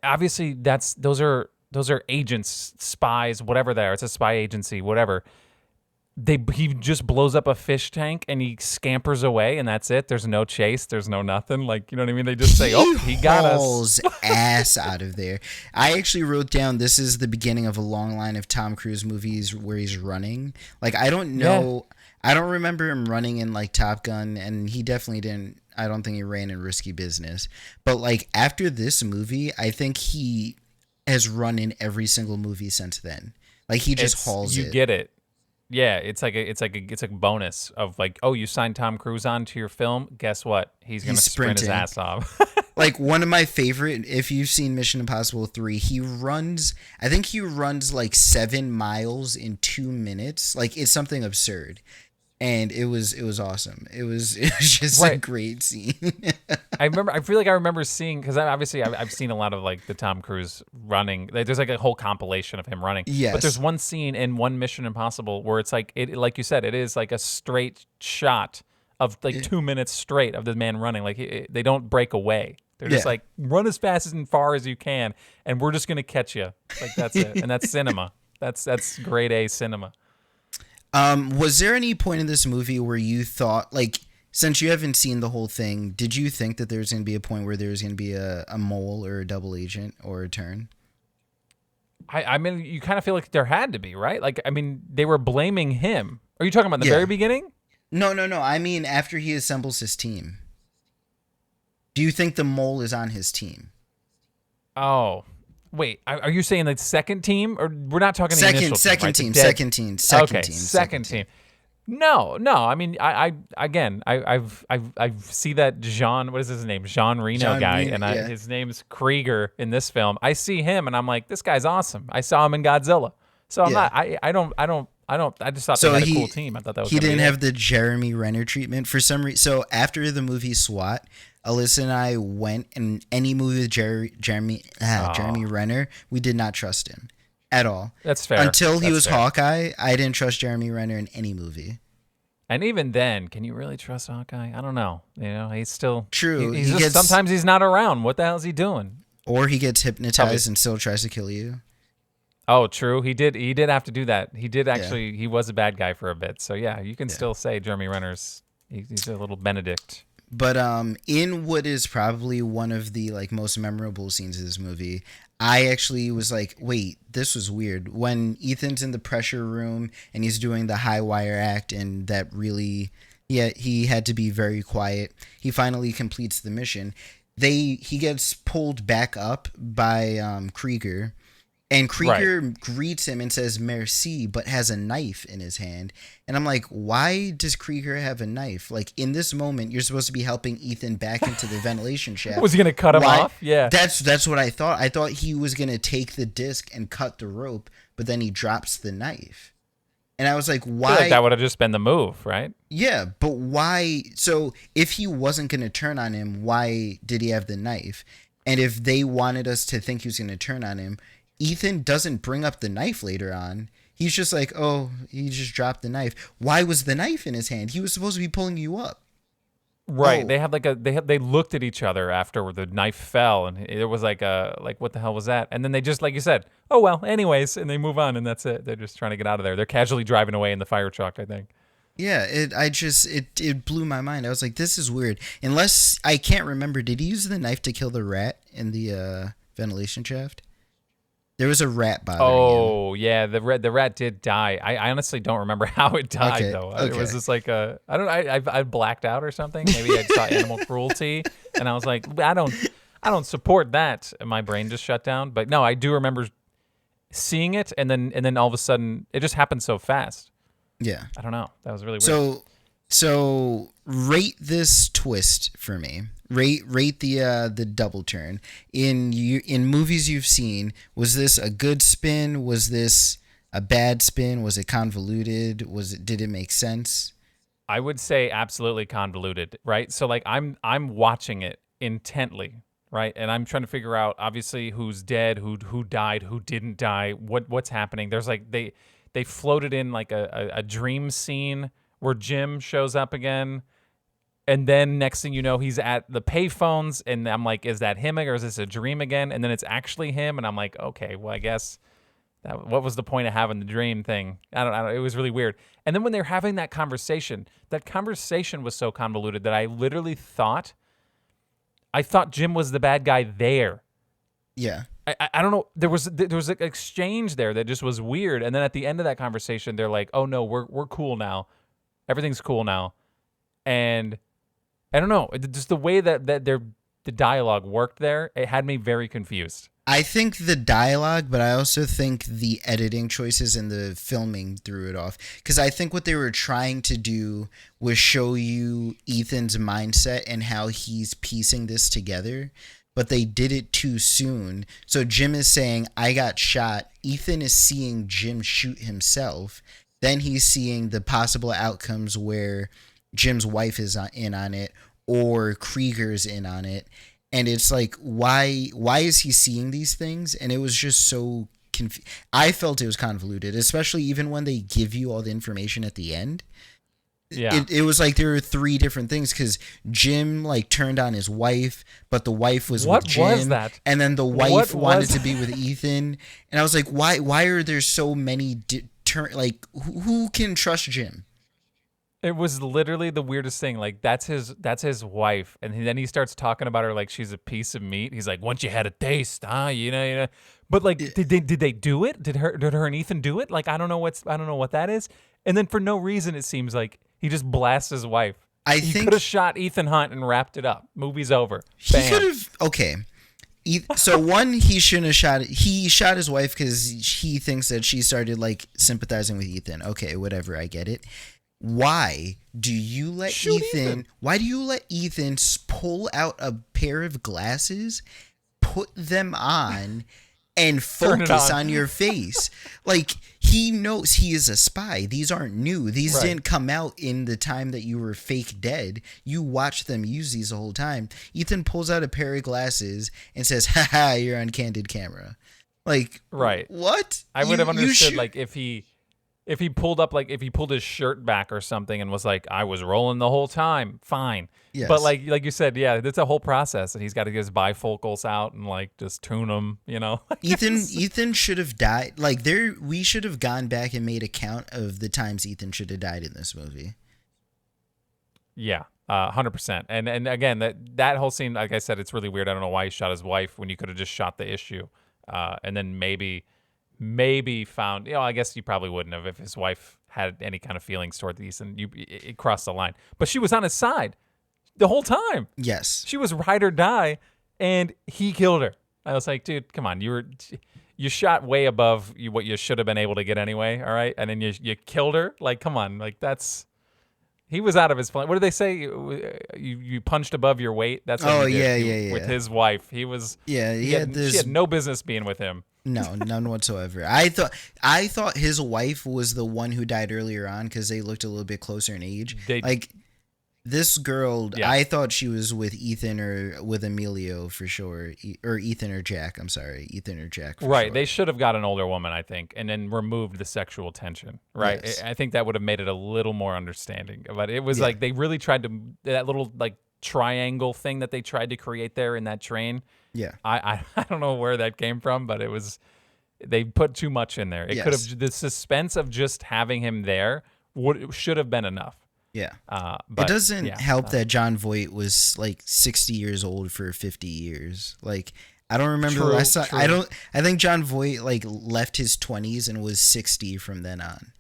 obviously those are agents, spies, whatever they are. It's a spy agency, whatever. He just blows up a fish tank and he scampers away, and that's it. There's no chase. There's no nothing. Like, you know what I mean? They just say, he got us. Hauls ass out of there. I actually wrote down this is the beginning of a long line of Tom Cruise movies where he's running. Like, I don't know. Yeah. I don't remember him running in, like, Top Gun, and he definitely didn't. I don't think he ran in Risky Business. But, like, after this movie, I think he has run in every single movie since then. Like, he just hauls it. You get it. Yeah, it's like a bonus of like, you signed Tom Cruise onto your film. Guess what? He's gonna sprint his ass off. Like one of my favorite, if you've seen Mission Impossible 3, I think he runs like 7 miles in 2 minutes. Like it's something absurd. And it was awesome. It was just a great scene. I feel like I remember seeing, because I've seen a lot of like the Tom Cruise running. There's like a whole compilation of him running. Yes. But there's one scene in one Mission Impossible where it's like like you said, it is like a straight shot of like 2 minutes straight of the man running. Like they don't break away. They're just like, run as fast and far as you can, and we're just gonna catch you. Like that's it, and that's cinema. That's grade A cinema. Was there any point in this movie where you thought, like, since you haven't seen the whole thing, did you think that there's going to be a point where there's going to be a mole or a double agent or a turn? I mean, you kind of feel like there had to be, right? Like, I mean, they were blaming him. Are you talking about the very beginning? No. I mean, after he assembles his team. Do you think the mole is on his team? Oh, wait, are you saying the second team, or we're not talking the initial second team? Second team. Second team. No. I mean, I see that Jean. What is his name? Jean Reno guy, and his name's Krieger in this film. I see him, and I'm like, this guy's awesome. I saw him in Godzilla, so I'm not. I just thought they had a cool team. I thought that was. He didn't have the Jeremy Renner treatment for some reason. So after the movie SWAT, Alyssa and I went, and any movie with Jeremy Renner, we did not trust him at all. That's fair. Until he was Hawkeye, I didn't trust Jeremy Renner in any movie. And even then, can you really trust Hawkeye? I don't know. You know, he's still true. Sometimes he's not around. What the hell is he doing? Or he gets hypnotized and still tries to kill you. Oh, true. He did have to do that. He did actually. Yeah. He was a bad guy for a bit. So yeah, you can still say Jeremy Renner's. He's a little Benedict. But in what is probably one of the like most memorable scenes of this movie, I actually was like, wait, this was weird. When Ethan's in the pressure room and he's doing the high wire act, and that really, he had to be very quiet. He finally completes the mission. He gets pulled back up by Krieger, And Right. Krieger greets him and says merci, but has a knife in his hand. And I'm like, why does Krieger have a knife? Like, in this moment, you're supposed to be helping Ethan back into the ventilation shaft. Was he gonna cut him Why? off? Yeah. That's what I thought. I thought he was gonna take the disc and cut the rope, but then he drops the knife. And I was like, I feel why? like that would have just been the move, right? Yeah, but why? So if he wasn't gonna turn on him, why did he have the knife? And if they wanted us to think he was gonna turn on him, Ethan doesn't bring up the knife later on. He's just like, oh, he just dropped the knife. Why was the knife in his hand? He was supposed to be pulling you up. Right. Oh, They had they looked at each other after the knife fell, and it was like what the hell was that? And then they just, like you said, oh well, anyways, and they move on, and that's it. They're just trying to get out of there. They're casually driving away in the fire truck, I think. yeah. It blew my mind. I was like, this is weird. Unless I can't remember, did he use the knife to kill the rat in the ventilation shaft? There was a rat bothering him. Oh yeah, the rat did die. I honestly don't remember how it died Okay, though. okay. It was just like I blacked out or something. Maybe I saw animal cruelty, and I was like, I don't support that. And my brain just shut down. But no, I do remember seeing it, and then all of a sudden it just happened so fast. Yeah. I don't know. That was really weird. So rate this twist for me. Rate the double turn in movies you've seen. Was this a good spin? Was this a bad spin? Was it convoluted? Did it make sense? I would say absolutely convoluted, right? So like I'm watching it intently, right? And I'm trying to figure out obviously who's dead, who died, who didn't die, what's happening. There's like they floated in like a dream scene where Jim shows up again. And then next thing you know, he's at the payphones, and I'm like, is that him or is this a dream again? And then it's actually him, and I'm like, okay, well, I guess what was the point of having the dream thing? I don't. It was really weird. And then when they're having that conversation was so convoluted that I literally thought Jim was the bad guy there. Yeah. I don't know. There was an exchange there that just was weird. And then at the end of that conversation, they're like, oh no, we're cool now. Everything's cool now. And I don't know. Just the way that the dialogue worked there, it had me very confused. I think the dialogue, but I also think the editing choices and the filming threw it off. Because I think what they were trying to do was show you Ethan's mindset and how he's piecing this together. But they did it too soon. So Jim is saying, I got shot. Ethan is seeing Jim shoot himself. Then he's seeing the possible outcomes where Jim's wife is in on it or Krieger's in on it. And it's like, why is he seeing these things? And it was just so I felt it was convoluted, especially even when they give you all the information at the end. Yeah. It was like there were three different things because Jim like turned on his wife, but the wife was with Jim. What was that? And then the wife wanted to be with Ethan. And I was like, why are there so many like who can trust Jim? It was literally the weirdest thing. Like that's his wife, and then he starts talking about her like she's a piece of meat. He's like, "Once you had a taste, you know." But like, did they do it? Did her and Ethan do it? Like, I don't know what that is. And then for no reason, it seems like he just blasts his wife. He could have shot Ethan Hunt and wrapped it up. Movie's over. Bam. He could have. Okay. So one, he shouldn't have shot it. He shot his wife because he thinks that she started like sympathizing with Ethan. Okay, whatever. I get it. Why do you let Ethan? Why do you let Ethan pull out a pair of glasses, put them on, and focus on your face? Like, he knows he is a spy. These aren't new. These didn't come out in the time that you were fake dead. You watched them use these the whole time. Ethan pulls out a pair of glasses and says, "Ha, you're on candid camera." Like, right? What? I would have understood like if he pulled up, like if he pulled his shirt back or something and was like, I was rolling the whole time, fine. Yes. But like you said, yeah, that's a whole process, and he's got to get his bifocals out and like just tune them, you know. Ethan should have died. Like we should have gone back and made a count of the times Ethan should have died in this movie. Yeah, 100%. And again, that whole scene, like I said, it's really weird. I don't know why he shot his wife when you could have just shot the issue, and then maybe found, I guess you probably wouldn't have if his wife had any kind of feelings toward these, and it crossed the line. But she was on his side the whole time. Yes. She was ride or die, and he killed her. I was like, dude, come on. you shot way above what you should have been able to get anyway. All right, and then you killed her. Like, come on, like that's. He was out of his plan. What did they say? You punched above your weight. That's what he did with his wife. He was. Yeah, she had no business being with him. No, none whatsoever. I thought his wife was the one who died earlier on because they looked a little bit closer in age. This girl, yeah. I thought she was with Ethan or with Emilio for sure, or Ethan or Jack. I'm sorry, Ethan or Jack. Right. Sure. They should have got an older woman, I think, and then removed the sexual tension. Right. Yes. I think that would have made it a little more understanding. But it was like they really tried to that little like triangle thing that they tried to create there in that train. Yeah. I don't know where that came from, but it was they put too much in there. It could have the suspense of just having him there should have been enough. Yeah. But, it doesn't help that Jon Voight was like 60 years old for 50 years. Like, I don't remember the last time. I think Jon Voight like left his 20s and was 60 from then on.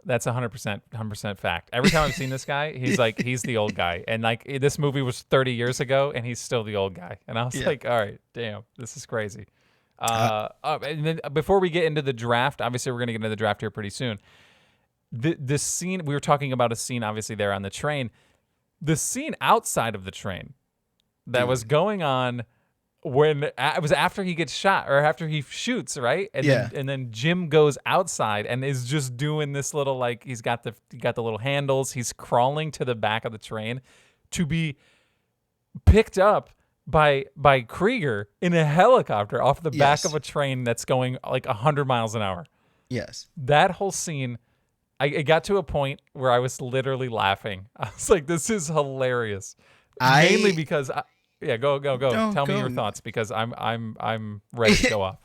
That's 100% fact. Every time I've seen this guy, he's like, he's the old guy. And like this movie was 30 years ago and he's still the old guy. And I was like, all right, damn, this is crazy. And then before we get into the draft, obviously we're going to get into the draft here pretty soon. The scene, we were talking about a scene obviously there on the train. The scene outside of the train that was going on when it was after he gets shot or after he shoots, right? And then Jim goes outside and is just doing this little like he got the little handles. He's crawling to the back of the train to be picked up by Krieger in a helicopter off the back of a train that's going like 100 miles an hour. Yes. That whole scene, it got to a point where I was literally laughing. I was like, this is hilarious. Mainly because go. Tell me your thoughts because I'm ready to go off.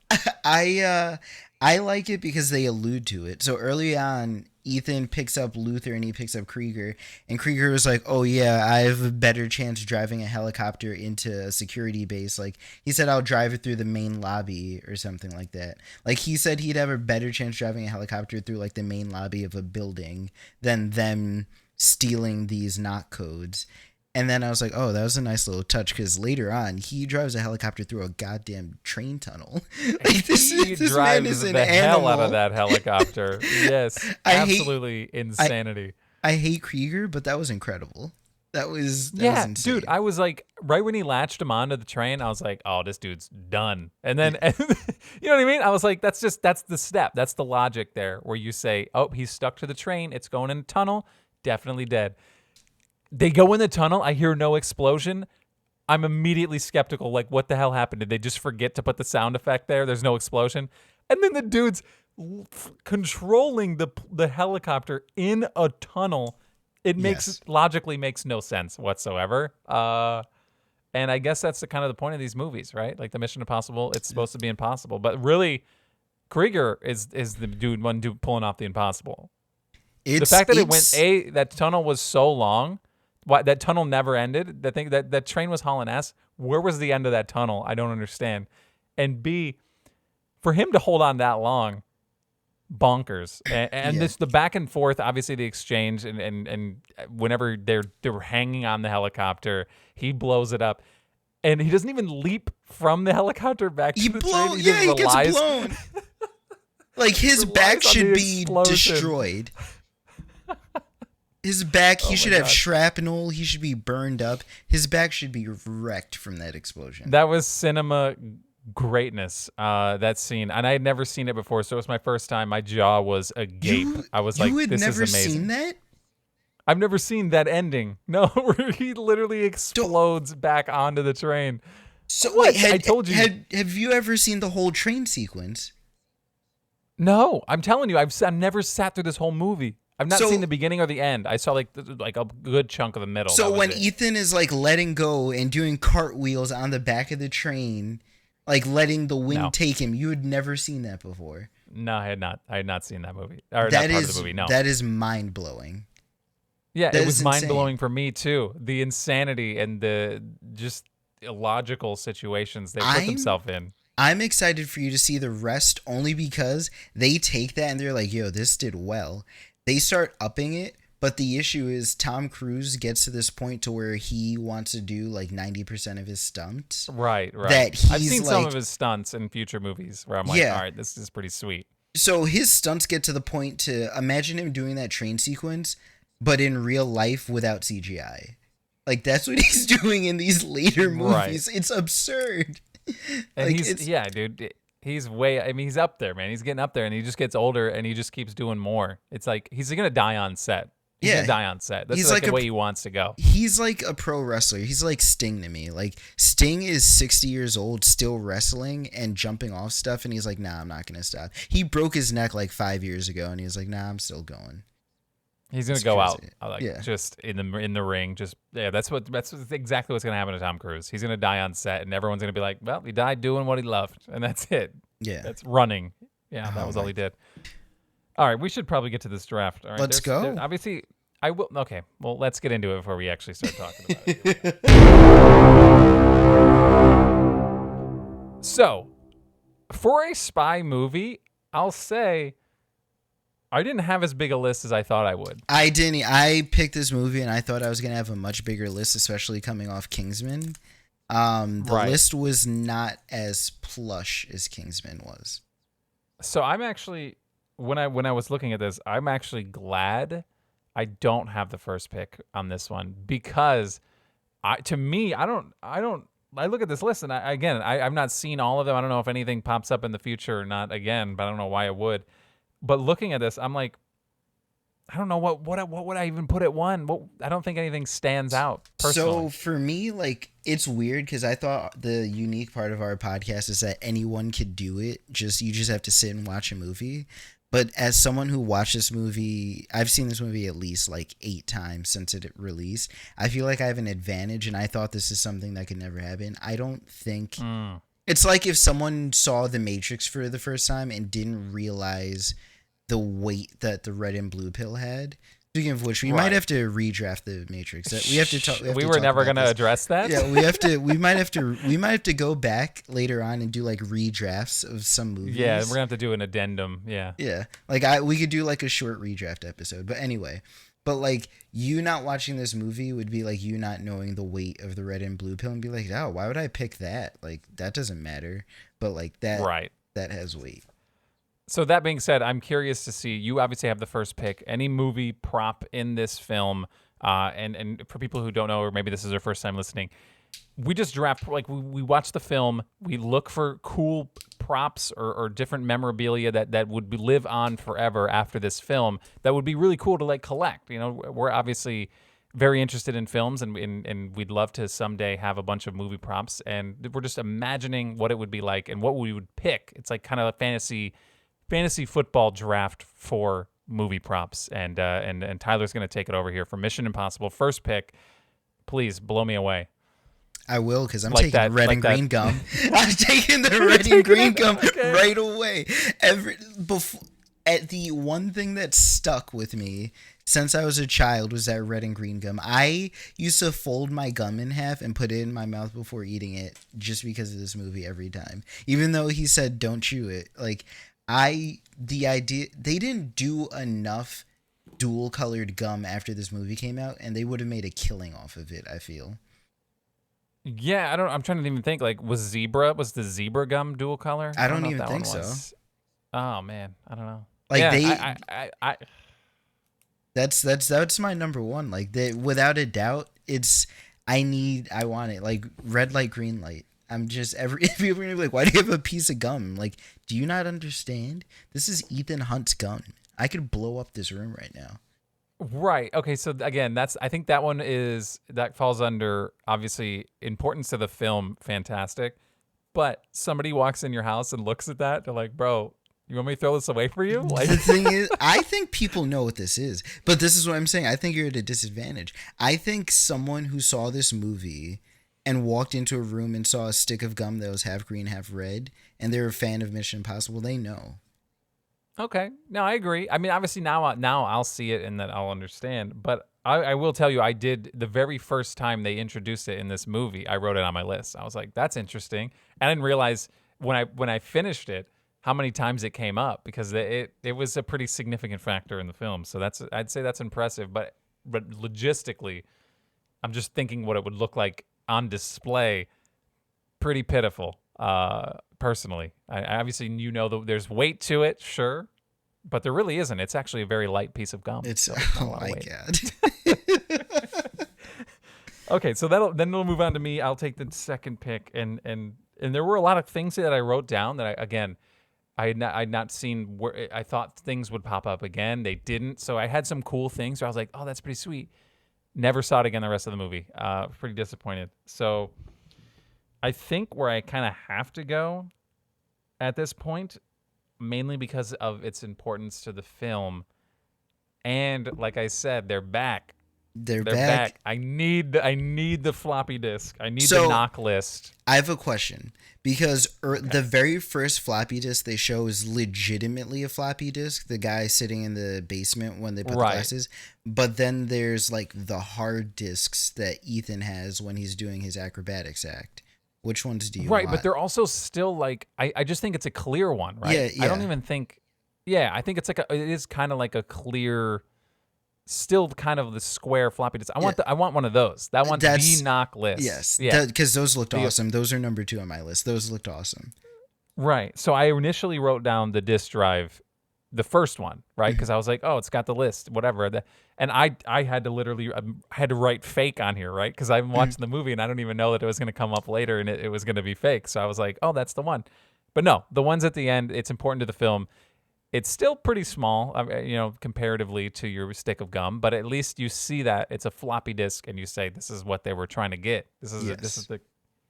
I like it because they allude to it. So early on, Ethan picks up Luther and he picks up Krieger, and Krieger was like, "Oh yeah, I have a better chance driving a helicopter into a security base." Like he said, "I'll drive it through the main lobby or something like that." Like he said he'd have a better chance driving a helicopter through like the main lobby of a building than them stealing these knock codes. And then I was like, oh, that was a nice little touch because later on, he drives a helicopter through a goddamn train tunnel. Like this man is an animal. Hell out of that helicopter. Yes, absolutely insanity. I hate Krieger, but that was incredible. That was insane. Dude. I was like, right when he latched him onto the train, I was like, oh, this dude's done. And then, you know what I mean? I was like, that's the step. That's the logic there where you say, oh, he's stuck to the train. It's going in a tunnel. Definitely dead. They go in the tunnel. I hear no explosion. I'm immediately skeptical. Like, what the hell happened? Did they just forget to put the sound effect there? There's no explosion. And then the dude's controlling the helicopter in a tunnel. It logically makes no sense whatsoever. And I guess that's the kind of the point of these movies, right? Like the Mission Impossible, it's supposed to be impossible. But really, Krieger is the one dude pulling off the impossible. The fact that that tunnel was so long. Why that tunnel never ended? That train was hauling ass. Where was the end of that tunnel? I don't understand. And B, for him to hold on that long, bonkers. And this the back and forth. Obviously, the exchange and whenever they were hanging on the helicopter, he blows it up, and he doesn't even leap from the helicopter back to the train. He gets blown. Like his back should be destroyed. His back, he should have shrapnel. He should be burned up. His back should be wrecked from that explosion. That was cinema greatness, that scene. And I had never seen it before, so it was my first time. My jaw was agape. I was like, this is amazing. You had never seen that? I've never seen that ending. No, where he literally explodes back onto the train. So wait, I told you. Have you ever seen the whole train sequence? No, I'm telling you, I've never sat through this whole movie. I've not seen the beginning or the end. I saw like a good chunk of the middle. So when Ethan is like letting go and doing cartwheels on the back of the train, like letting the wind take him, you had never seen that before. No, I had not. I had not seen that movie. Or that part of the movie. No, that is mind blowing. Yeah, it was mind blowing for me too. The insanity and the just illogical situations they put themselves in. I'm excited for you to see the rest only because they take that and they're like, yo, this did well. They start upping it But the issue is Tom Cruise gets to this point to where he wants to do like 90% of his stunts. Right. That he's I've seen like, some of his stunts in future movies where I'm like, all right, this is pretty sweet. So his stunts get to the point to imagine him doing that train sequence, but in real life without CGI. Like, that's what he's doing in these later movies. Right. It's absurd. And dude. He's he's up there, man. He's getting up there, and he just gets older, and he just keeps doing more. It's like he's going to die on set. He's gonna die on set. That's like the way he wants to go. He's like a pro wrestler. He's like Sting to me. Like, Sting is 60 years old, still wrestling and jumping off stuff, and he's like, nah, I'm not gonna stop. He broke his neck like 5 years ago, and he was like, nah, I'm still going. He's gonna go out just in the ring. That's exactly what's gonna happen to Tom Cruise. He's gonna die on set, and everyone's gonna be like, well, he died doing what he loved, and that's it. Yeah, that's running. Yeah, that was all he did. All right, we should probably get to this draft. All right, let's go. Obviously, I will. Okay, well, let's get into it before we actually start talking about it. So, for a spy movie, I'll say I didn't have as big a list as I thought I would. I didn't. I picked this movie, and I thought I was going to have a much bigger list, especially coming off Kingsman. The list was not as plush as Kingsman was. So I'm actually... When I was looking at this, I'm actually glad I don't have the first pick on this one because I look at this list and I've not seen all of them. I don't know if anything pops up in the future or not again, but I don't know why it would. But looking at this, I'm like, I don't know what would I even put at one. I don't think anything stands out personally. So for me, like, it's weird because I thought the unique part of our podcast is that anyone could do it. You just have to sit and watch a movie. But as someone who watched this movie, I've seen this movie at least like 8 times since it released. I feel like I have an advantage, and I thought this is something that could never happen. I don't think... It's like if someone saw The Matrix for the first time and didn't realize the weight that the red and blue pill had. Speaking of which, we might have to redraft The Matrix. We have to talk. We were never going to address that. Yeah, we have to. We might have to go back later on and do like redrafts of some movies. Yeah, we're gonna have to do an addendum. Yeah. Yeah, like we could do like a short redraft episode. But anyway, like you not watching this movie would be like you not knowing the weight of the red and blue pill and be like, oh, why would I pick that? Like that doesn't matter. But like that, that has weight. So that being said, I'm curious to see, you obviously have the first pick, any movie prop in this film, and for people who don't know, or maybe this is their first time listening, we just draft, like we watch the film, we look for cool props or different memorabilia that would live on forever after this film that would be really cool to like collect. You know, we're obviously very interested in films, and we'd love to someday have a bunch of movie props, and we're just imagining what it would be like and what we would pick. It's like kind of a fantasy football draft for movie props, and Tyler's going to take it over here for Mission Impossible. First pick, please blow me away. I will, because I'm taking the red and green gum. I'm taking the red and green gum right away. The one thing that stuck with me since I was a child was that red and green gum. I used to fold my gum in half and put it in my mouth before eating it just because of this movie every time. Even though he said don't chew it, like. The idea, they didn't do enough dual colored gum after this movie came out, and they would have made a killing off of it, I feel. Yeah, I'm trying to even think, like, was the zebra gum dual color? I don't even think so. Oh man, I don't know. Like that's my number one. Like without a doubt, I want it. Like red light, green light. I'm just people are gonna be like, why do you have a piece of gum? Like, do you not understand? This is Ethan Hunt's gun. I could blow up this room right now. Right. Okay. So again, I think that falls under obviously importance to the film. Fantastic. But somebody walks in your house and looks at that. They're like, bro, you want me to throw this away for you? Like, the thing is, I think people know what this is, but this is what I'm saying. I think you're at a disadvantage. I think someone who saw this movie and walked into a room and saw a stick of gum that was half green, half red, and they're a fan of Mission Impossible, they know. Okay. No, I agree. I mean, obviously now I'll see it and then I'll understand. But I will tell you, I did the very first time they introduced it in this movie, I wrote it on my list. I was like, that's interesting. And I didn't realize when I finished it, how many times it came up, because it was a pretty significant factor in the film. So I'd say that's impressive, but logistically, I'm just thinking what it would look like on display. Pretty pitiful, personally. I obviously, there's weight to it, sure, but there really isn't. It's actually a very light piece of gum. It's so oh my god. Okay, so it'll move on to me. I'll take the second pick, and there were a lot of things that I wrote down that I had not seen. Where I thought things would pop up again, they didn't. So I had some cool things where I was like, oh, that's pretty sweet. Never saw it again the rest of the movie. Pretty disappointed. So I think where I kind of have to go at this point, mainly because of its importance to the film, and like I said, they're back. They're back. I need the floppy disk. I need the knock list. I have a question, because the very first floppy disk they show is legitimately a floppy disk. The guy sitting in the basement when they put the glasses. But then there's like the hard disks that Ethan has when he's doing his acrobatics act. Which ones do you want? But they're also still like, I just think it's a clear one, right? Yeah. I don't even think. Yeah, I think it is kind of like a clear. Still kind of the square floppy disk. I want one of those. That one's the knock list. Yes. Yeah. Because those looked awesome. Those are number 2 on my list. Those looked awesome. Right. So I initially wrote down the disk drive, the first one, right? Because I was like, oh, it's got the list, whatever. And I had to literally I had to write fake on here, right? Because I'm watching the movie and I don't even know that it was going to come up later and it was going to be fake. So I was like, oh, that's the one. But no, the ones at the end, it's important to the film. It's still pretty small, comparatively to your stick of gum, but at least you see that it's a floppy disk, and you say this is what they were trying to get. This is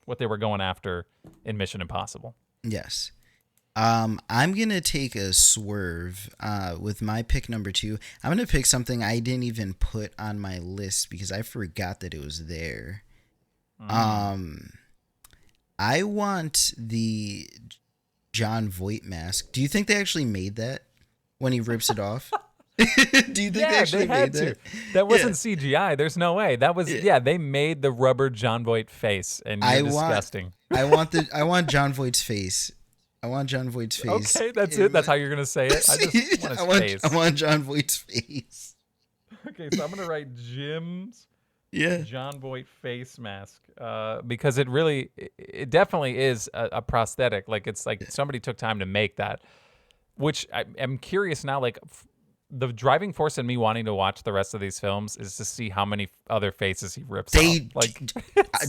what they were going after in Mission Impossible. Yes. I'm gonna take a swerve with my pick number 2. I'm gonna pick something I didn't even put on my list because I forgot that it was there. I want the Jon Voight mask. Do you think they actually made that when he rips it off? Do you think they actually made that? That wasn't CGI. There's no way. That was they made the rubber Jon Voight face, and you're disgusting. I want Jon Voight's face. I want Jon Voight's face. Okay, that's it. That's how you're gonna say it. I just want his face. I want Jon Voight's face. Okay, so I'm gonna write Jim's Jon Voight face mask, because it definitely is a prosthetic. Like, it's like somebody took time to make that, which I'm curious now, like the driving force in me wanting to watch the rest of these films is to see how many other faces he rips off. Like,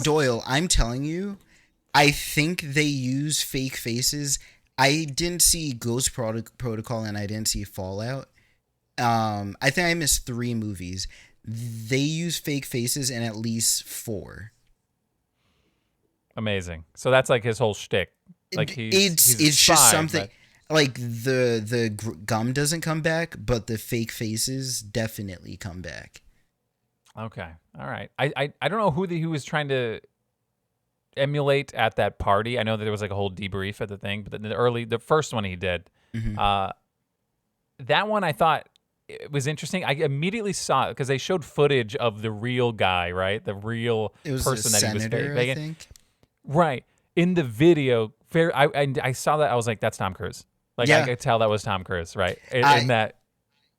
Doyle, I'm telling you, I think they use fake faces. I didn't see Ghost Protocol and I didn't see Fallout. I think I missed 3 movies. They use fake faces in at least 4. Amazing. So that's like his whole shtick. Like it's just something like the gum doesn't come back, but the fake faces definitely come back. Okay. All right. I don't know who he was trying to emulate at that party. I know that there was like a whole debrief at the thing, but the first one he did, that one I thought it was interesting. I immediately saw it because they showed footage of the real guy, right? The real person that he was begging. I think. Right. In the video, I saw that. I was like, that's Tom Cruise. Like, I could tell that was Tom Cruise, right? And then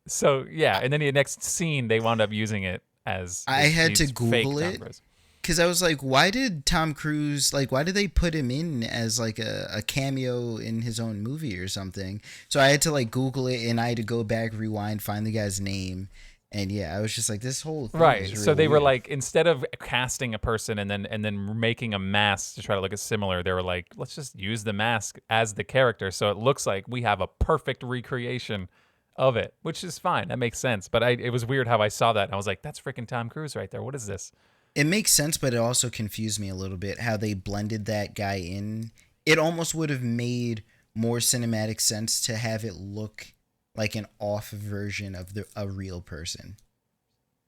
the next scene, they wound up using it as I had to Google it because I was like, why did Tom Cruise, like, why did they put him in as like a cameo in his own movie or something? So I had to like Google it, and I had to go back, rewind, find the guy's name. And I was just like, this whole thing is really so they weird. were like, instead of casting a person and then making a mask to try to look similar, they were like, let's just use the mask as the character, so it looks like we have a perfect recreation of it, which is fine. That makes sense. But it was weird how I saw that, and I was like, that's freaking Tom Cruise right there. What is this? It makes sense, but it also confused me a little bit how they blended that guy in. It almost would have made more cinematic sense to have it look like an off version of a real person.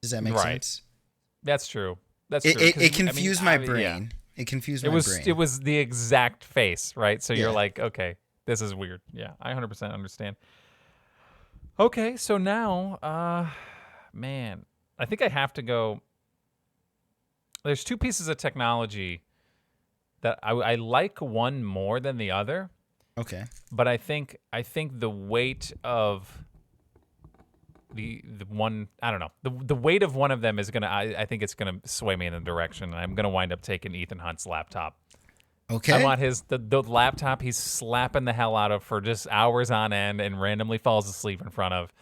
Does that make sense? That's true. It confused my brain. Yeah. It confused my brain. It was the exact face, right? So you're like, okay, this is weird. Yeah, I 100% understand. Okay, so now, man, I think I have to go. There's 2 pieces of technology that I like one more than the other. Okay. But I think the weight of the one, I don't know, the weight of one of them is gonna, I think it's gonna sway me in a direction, and I'm gonna wind up taking Ethan Hunt's laptop. Okay. I want the laptop he's slapping the hell out of for just hours on end and randomly falls asleep in front of,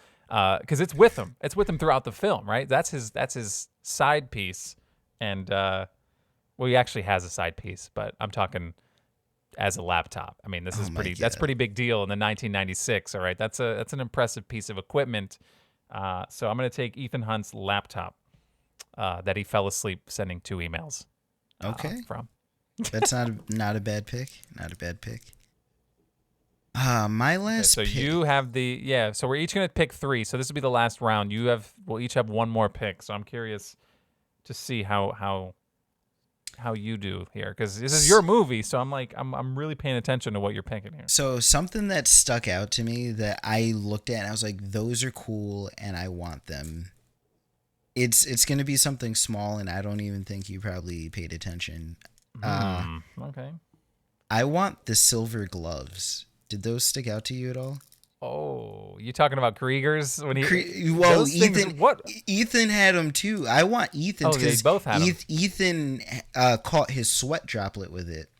because it's with him. It's with him throughout the film, right? That's his side piece, and well, he actually has a side piece, but I'm talking as a laptop. I mean, this is pretty. That's pretty big deal in the 1996. All right, that's an impressive piece of equipment. So I'm gonna take Ethan Hunt's laptop that he fell asleep sending 2 emails. From. That's not a bad pick. Not a bad pick. My last. Okay, so pick. you have So we're each gonna pick 3. So this will be the last round. We'll each have one more pick. So I'm curious to see how you do here, because this is your movie. So I'm really paying attention to what you're picking here. So something that stuck out to me that I looked at and I was like, those are cool and I want them. It's gonna be something small and I don't even think you probably paid attention. Okay. I want the silver gloves. Did those stick out to you at all? Oh, you talking about Krieger's when he? Ethan had them too. I want Ethan's because they both had them. Ethan caught his sweat droplet with it.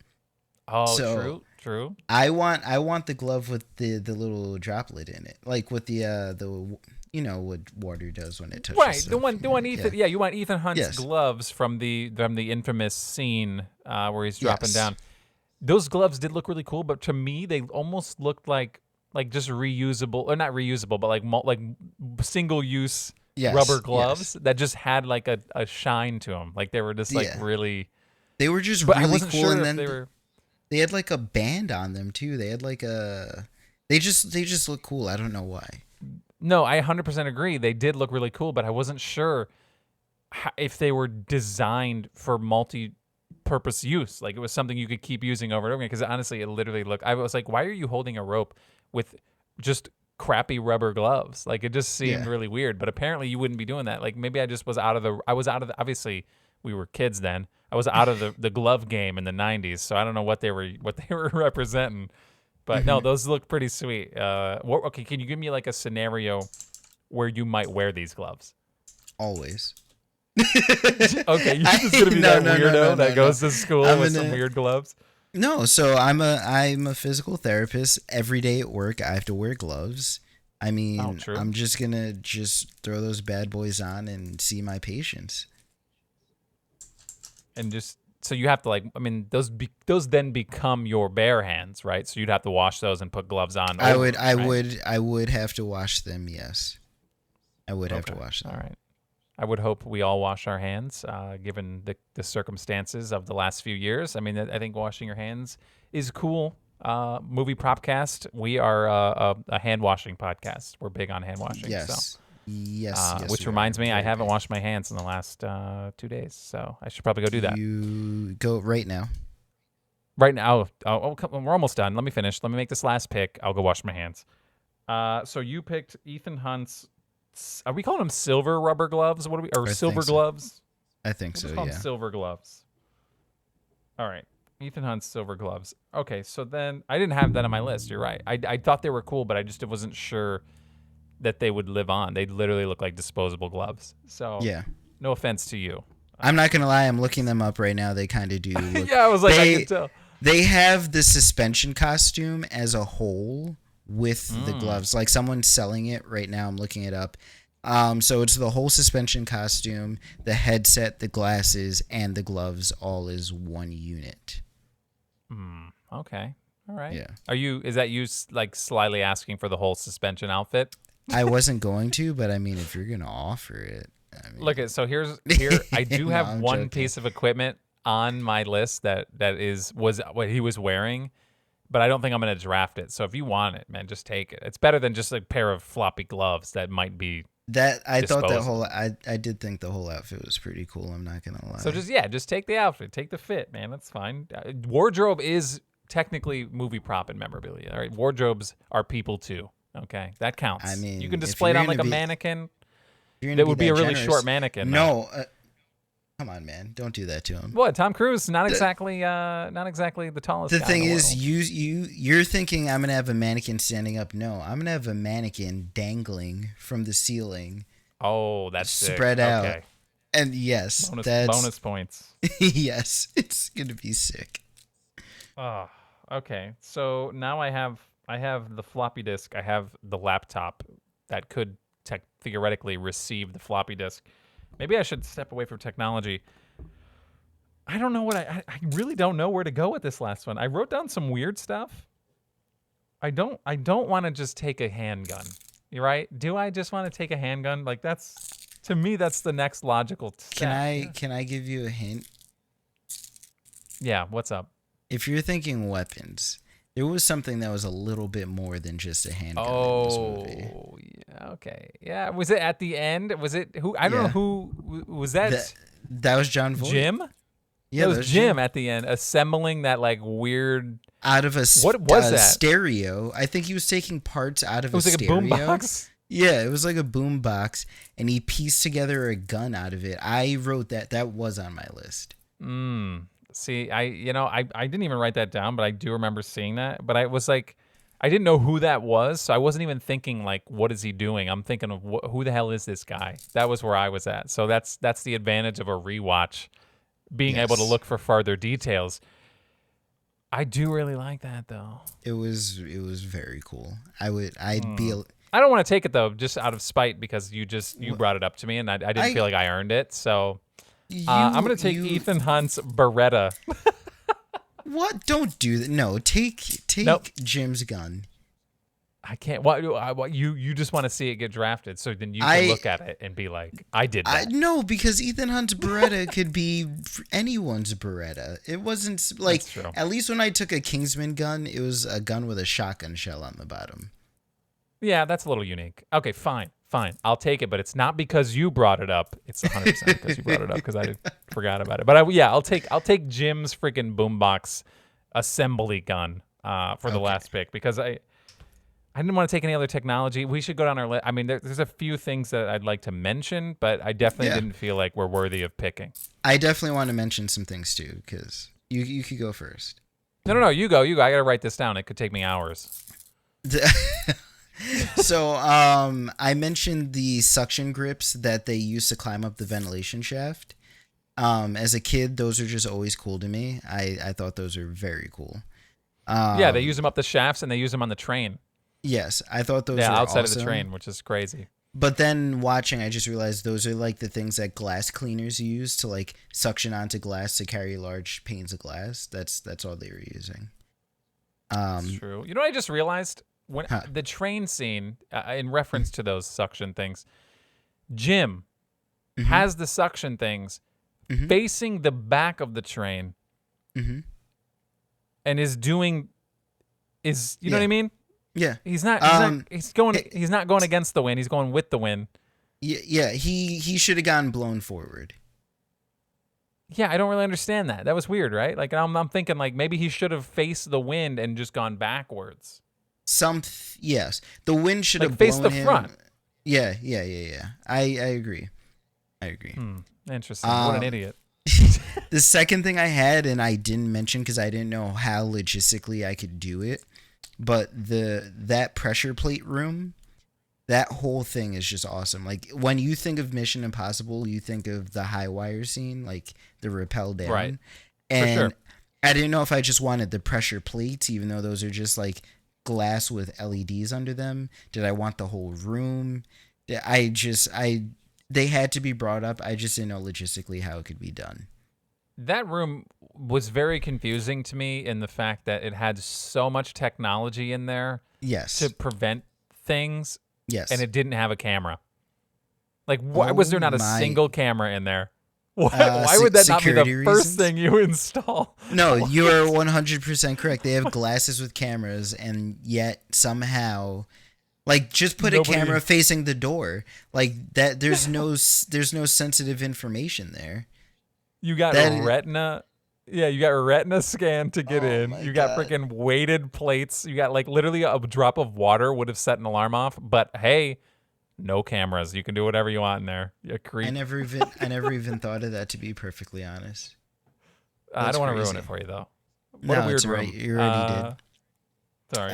Oh, so true. I want the glove with the little droplet in it, like with the what water does when it touches. Right, stuff. the one Ethan. Yeah, you want Ethan Hunt's gloves from the infamous scene where he's dropping down. Those gloves did look really cool, but to me they almost looked like just reusable, or not reusable, but like single use rubber gloves that just had like a shine to them. Like they were just like really. They were just really cool, sure and then they had like a band on them too. They had like a. They just look cool. I don't know why. No, I 100% agree. They did look really cool, but I wasn't sure if they were designed for multi-purpose use. Like it was something you could keep using over and over again. Because honestly, it literally looked. I was like, why are you holding a rope with just crappy rubber gloves? Like it just seemed really weird. But apparently, you wouldn't be doing that. Like maybe I just was out of the. Obviously, we were kids then. I was out of the glove game in the 90s, so I don't know what they were representing. But no, those look pretty sweet. Okay, can you give me like a scenario where you might wear these gloves? Always. Okay, you're just gonna be that weirdo that goes to school with some weird gloves. No, so I'm a physical therapist. Every day at work, I have to wear gloves. I mean, I'm just gonna throw those bad boys on and see my patients. And just. So you have to those then become your bare hands, right? So you'd have to wash those and put gloves on. I would have to wash them. Yes, I would have to wash them. All right. I would hope we all wash our hands, given the circumstances of the last few years. I mean, I think washing your hands is cool. Movie Propcast, we are a hand washing podcast. We're big on hand washing. Yes. So. Yes. Which reminds me, I haven't washed my hands in the last 2 days, so I should probably go do that. You go right now. Right now. We're almost done. Let me finish. Let me make this last pick. I'll go wash my hands. So you picked Ethan Hunt's. Are we calling them silver rubber gloves? What are we? Or silver gloves? I think so. Yeah. Silver gloves. All right. Ethan Hunt's silver gloves. Okay. So then I didn't have that on my list. You're right. I thought they were cool, but I just wasn't sure that they would live on. They literally look like disposable gloves. So no offense to you. I'm not gonna lie. I'm looking them up right now. They kind of do. Look, I was like, I can tell. They have the suspension costume as a whole with the gloves. Like someone's selling it right now. I'm looking it up. So it's the whole suspension costume, the headset, the glasses, and the gloves all as one unit. Okay. All right. Yeah. Is that you like slyly asking for the whole suspension outfit? I wasn't going to, but I mean, if you're gonna offer it, I mean. Look, so here I do have one joking. Piece of equipment on my list that was what he was wearing, but I don't think I'm gonna draft it. So if you want it, man, just take it. It's better than just a pair of floppy gloves that might be. That I thought that whole I did think the whole outfit was pretty cool. I'm not gonna lie. So just take the outfit, take the fit, man. That's fine. Wardrobe is technically movie prop and memorabilia. All right, wardrobes are people too. Okay, that counts. I mean, you can display it on like a mannequin. That would be a really short mannequin. No, Come on, man. Don't do that to him. What? Tom Cruise? Not exactly the tallest The guy thing in the is, world. you're thinking I'm gonna have a mannequin standing up. No, I'm gonna have a mannequin dangling from the ceiling. Oh, that's spread sick. out. Okay. And yes, bonus points. Yes, it's gonna be sick. Oh, okay. So now I have the floppy disk. I have the laptop that could theoretically receive the floppy disk. Maybe I should step away from technology. I don't know what I really don't know where to go with this last one. I wrote down some weird stuff. I don't want to just take a handgun. You're right. Do I just want to take a handgun? Like to me that's the next logical step. Can I give you a hint? Yeah, what's up? If you're thinking weapons, there was something that was a little bit more than just a handgun in this movie. Oh, yeah, okay. Yeah, was it at the end? Was it who? I don't know who was that. That was Jon Voight. Jim? Yeah, that was Jim at the end assembling that like weird out of a what was that? Stereo. I think he was taking parts out of a stereo. It was like a boom box? Yeah, it was like a boom box, and he pieced together a gun out of it. I wrote that. That was on my list. See, I didn't even write that down, but I do remember seeing that. But I was like, I didn't know who that was, so I wasn't even thinking like, what is he doing? I'm thinking of who the hell is this guy? That was where I was at. So that's the advantage of a rewatch, being able to look for further details. I do really like that though. It was very cool. I'd be. I don't want to take it though, just out of spite because you brought it up to me, and I didn't feel like I earned it. So. I'm going to take Ethan Hunt's Beretta. What? Don't do that. No, take Jim's gun. I can't. What you just want to see it get drafted, so then you can look at it and be like, I did that. No, because Ethan Hunt's Beretta could be anyone's Beretta. It wasn't like, at least when I took a Kingsman gun, it was a gun with a shotgun shell on the bottom. Yeah, that's a little unique. Okay, fine. I'll take it, but it's not because you brought it up. It's 100% because you brought it up because I forgot about it. But I'll take Jim's freaking boombox assembly gun for the last pick because I didn't want to take any other technology. We should go down our list. I mean, there's a few things that I'd like to mention, but I definitely didn't feel like we're worthy of picking. I definitely want to mention some things too because you could go first. No, you go. I got to write this down. It could take me hours. So I mentioned the suction grips that they use to climb up the ventilation shaft. As a kid, those are just always cool to me. I thought those are very cool. They use them up the shafts and they use them on the train. Yes, I thought those were outside awesome. of the train, which is crazy. But then watching, I just realized those are like the things that glass cleaners use to like suction onto glass to carry large panes of glass. That's all they were using. That's true. You know what I just realized? When the train scene, in reference to those suction things, Jim has the suction things facing the back of the train, and is doing you know what I mean? Yeah, he's not going against the wind. He's going with the wind. Yeah. He should have gotten blown forward. Yeah, I don't really understand that. That was weird, right? Like I'm thinking like maybe he should have faced the wind and just gone backwards. Yes, the wind should have faced blown the him. front. Yeah. I agree. Interesting. What an idiot. The second thing I had, and I didn't mention because I didn't know how logistically I could do it, but that pressure plate room, that whole thing is just awesome. Like when you think of Mission Impossible, you think of the high wire scene, like the rappel down. Right. And for sure. I didn't know if I just wanted the pressure plates, even though those are just like glass with LEDs under them. Did I want the whole room? They had to be brought up. I just didn't know logistically how it could be done. That room was very confusing to me in the fact that it had so much technology in there to prevent things. Yes. And it didn't have a camera. Like, why was there not a single camera in there? Why would that not be the first thing you install? No, you are 100% correct. They have glasses with cameras, and yet somehow, like, just put a camera facing the door. Like that, there's no sensitive information there. You got retina. Yeah, you got retina scan to get in. You got freaking weighted plates. You got like literally a drop of water would have set an alarm off. But hey, no cameras. You can do whatever you want in there. You creep. I never even thought of that, to be perfectly honest. I don't want to ruin it for you though. What a weird room. Right. You already did. Sorry.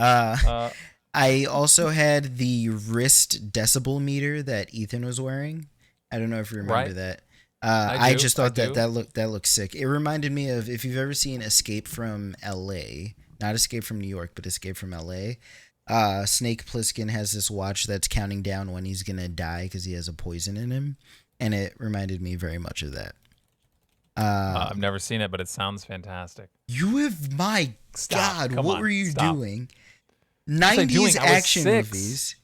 I also had the wrist decibel meter that Ethan was wearing. I don't know if you remember that. I just thought that looked sick. It reminded me of, if you've ever seen Escape from L.A., not Escape from New York, but Escape from L.A., Snake Plissken has this watch that's counting down when he's going to die because he has a poison in him, and it reminded me very much of that. I've never seen it, but it sounds fantastic. You have, my God, what were you doing? 90s action movies.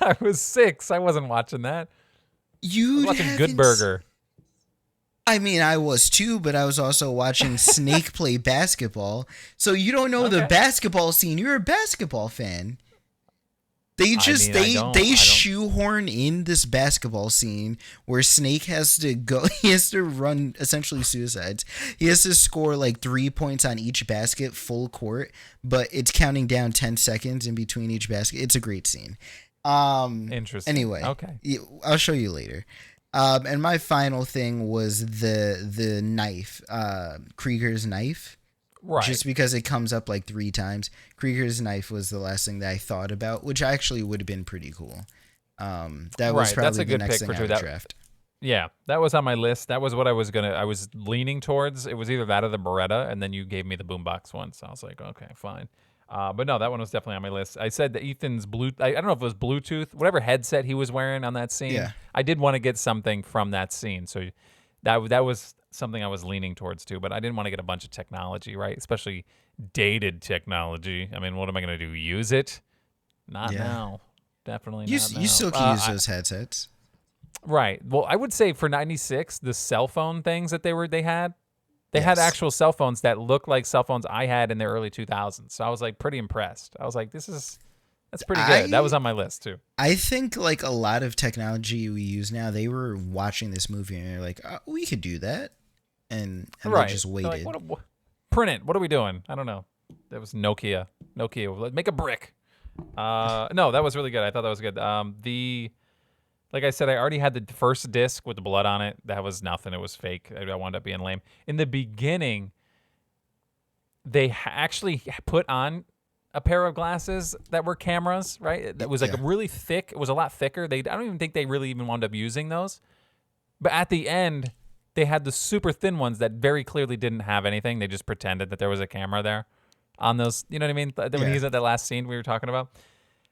I was 6. I wasn't watching that. I was watching Good Burger. I mean, I was too, but I was also watching Snake play basketball. So you don't know the basketball scene. You're a basketball fan. They shoehorn in this basketball scene where Snake has to go. He has to run essentially suicides. He has to score like 3 points on each basket, full court, but it's counting down 10 seconds in between each basket. It's a great scene. Interesting. Anyway, okay, I'll show you later. And my final thing was the knife, Krieger's knife. Right. Just because it comes up like 3 times. Krieger's knife was the last thing that I thought about, which actually would have been pretty cool. That was probably the next thing I would draft. Yeah, that was on my list. That was what I was leaning towards. It was either that or the Beretta, and then you gave me the boombox one, so I was like, okay, fine. But no, that one was definitely on my list. I said that Ethan's I don't know if it was Bluetooth, whatever headset he was wearing on that scene. Yeah. I did want to get something from that scene, so that was something I was leaning towards too. But I didn't want to get a bunch of technology, right? Especially dated technology. I mean, what am I going to do? Use it? Not now. Definitely not now. You still can use those headsets. Right. Well, I would say for 96, the cell phone things that they had actual cell phones that looked like cell phones I had in the early 2000s. So I was like pretty impressed. I was like, that's pretty good. That was on my list too. I think like a lot of technology we use now, they were watching this movie and they're like, oh, we could do that. And they just waited. Like, print it. What are we doing? I don't know. That was Nokia. Make a brick. No, that was really good. I thought that was good. Like I said, I already had the first disc with the blood on it. That was nothing. It was fake. I wound up being lame. In the beginning, they actually put on a pair of glasses that were cameras, right? That was like really thick. It was a lot thicker. I don't even think they really even wound up using those. But at the end, they had the super thin ones that very clearly didn't have anything. They just pretended that there was a camera there on those. You know what I mean? When he's at that last scene we were talking about.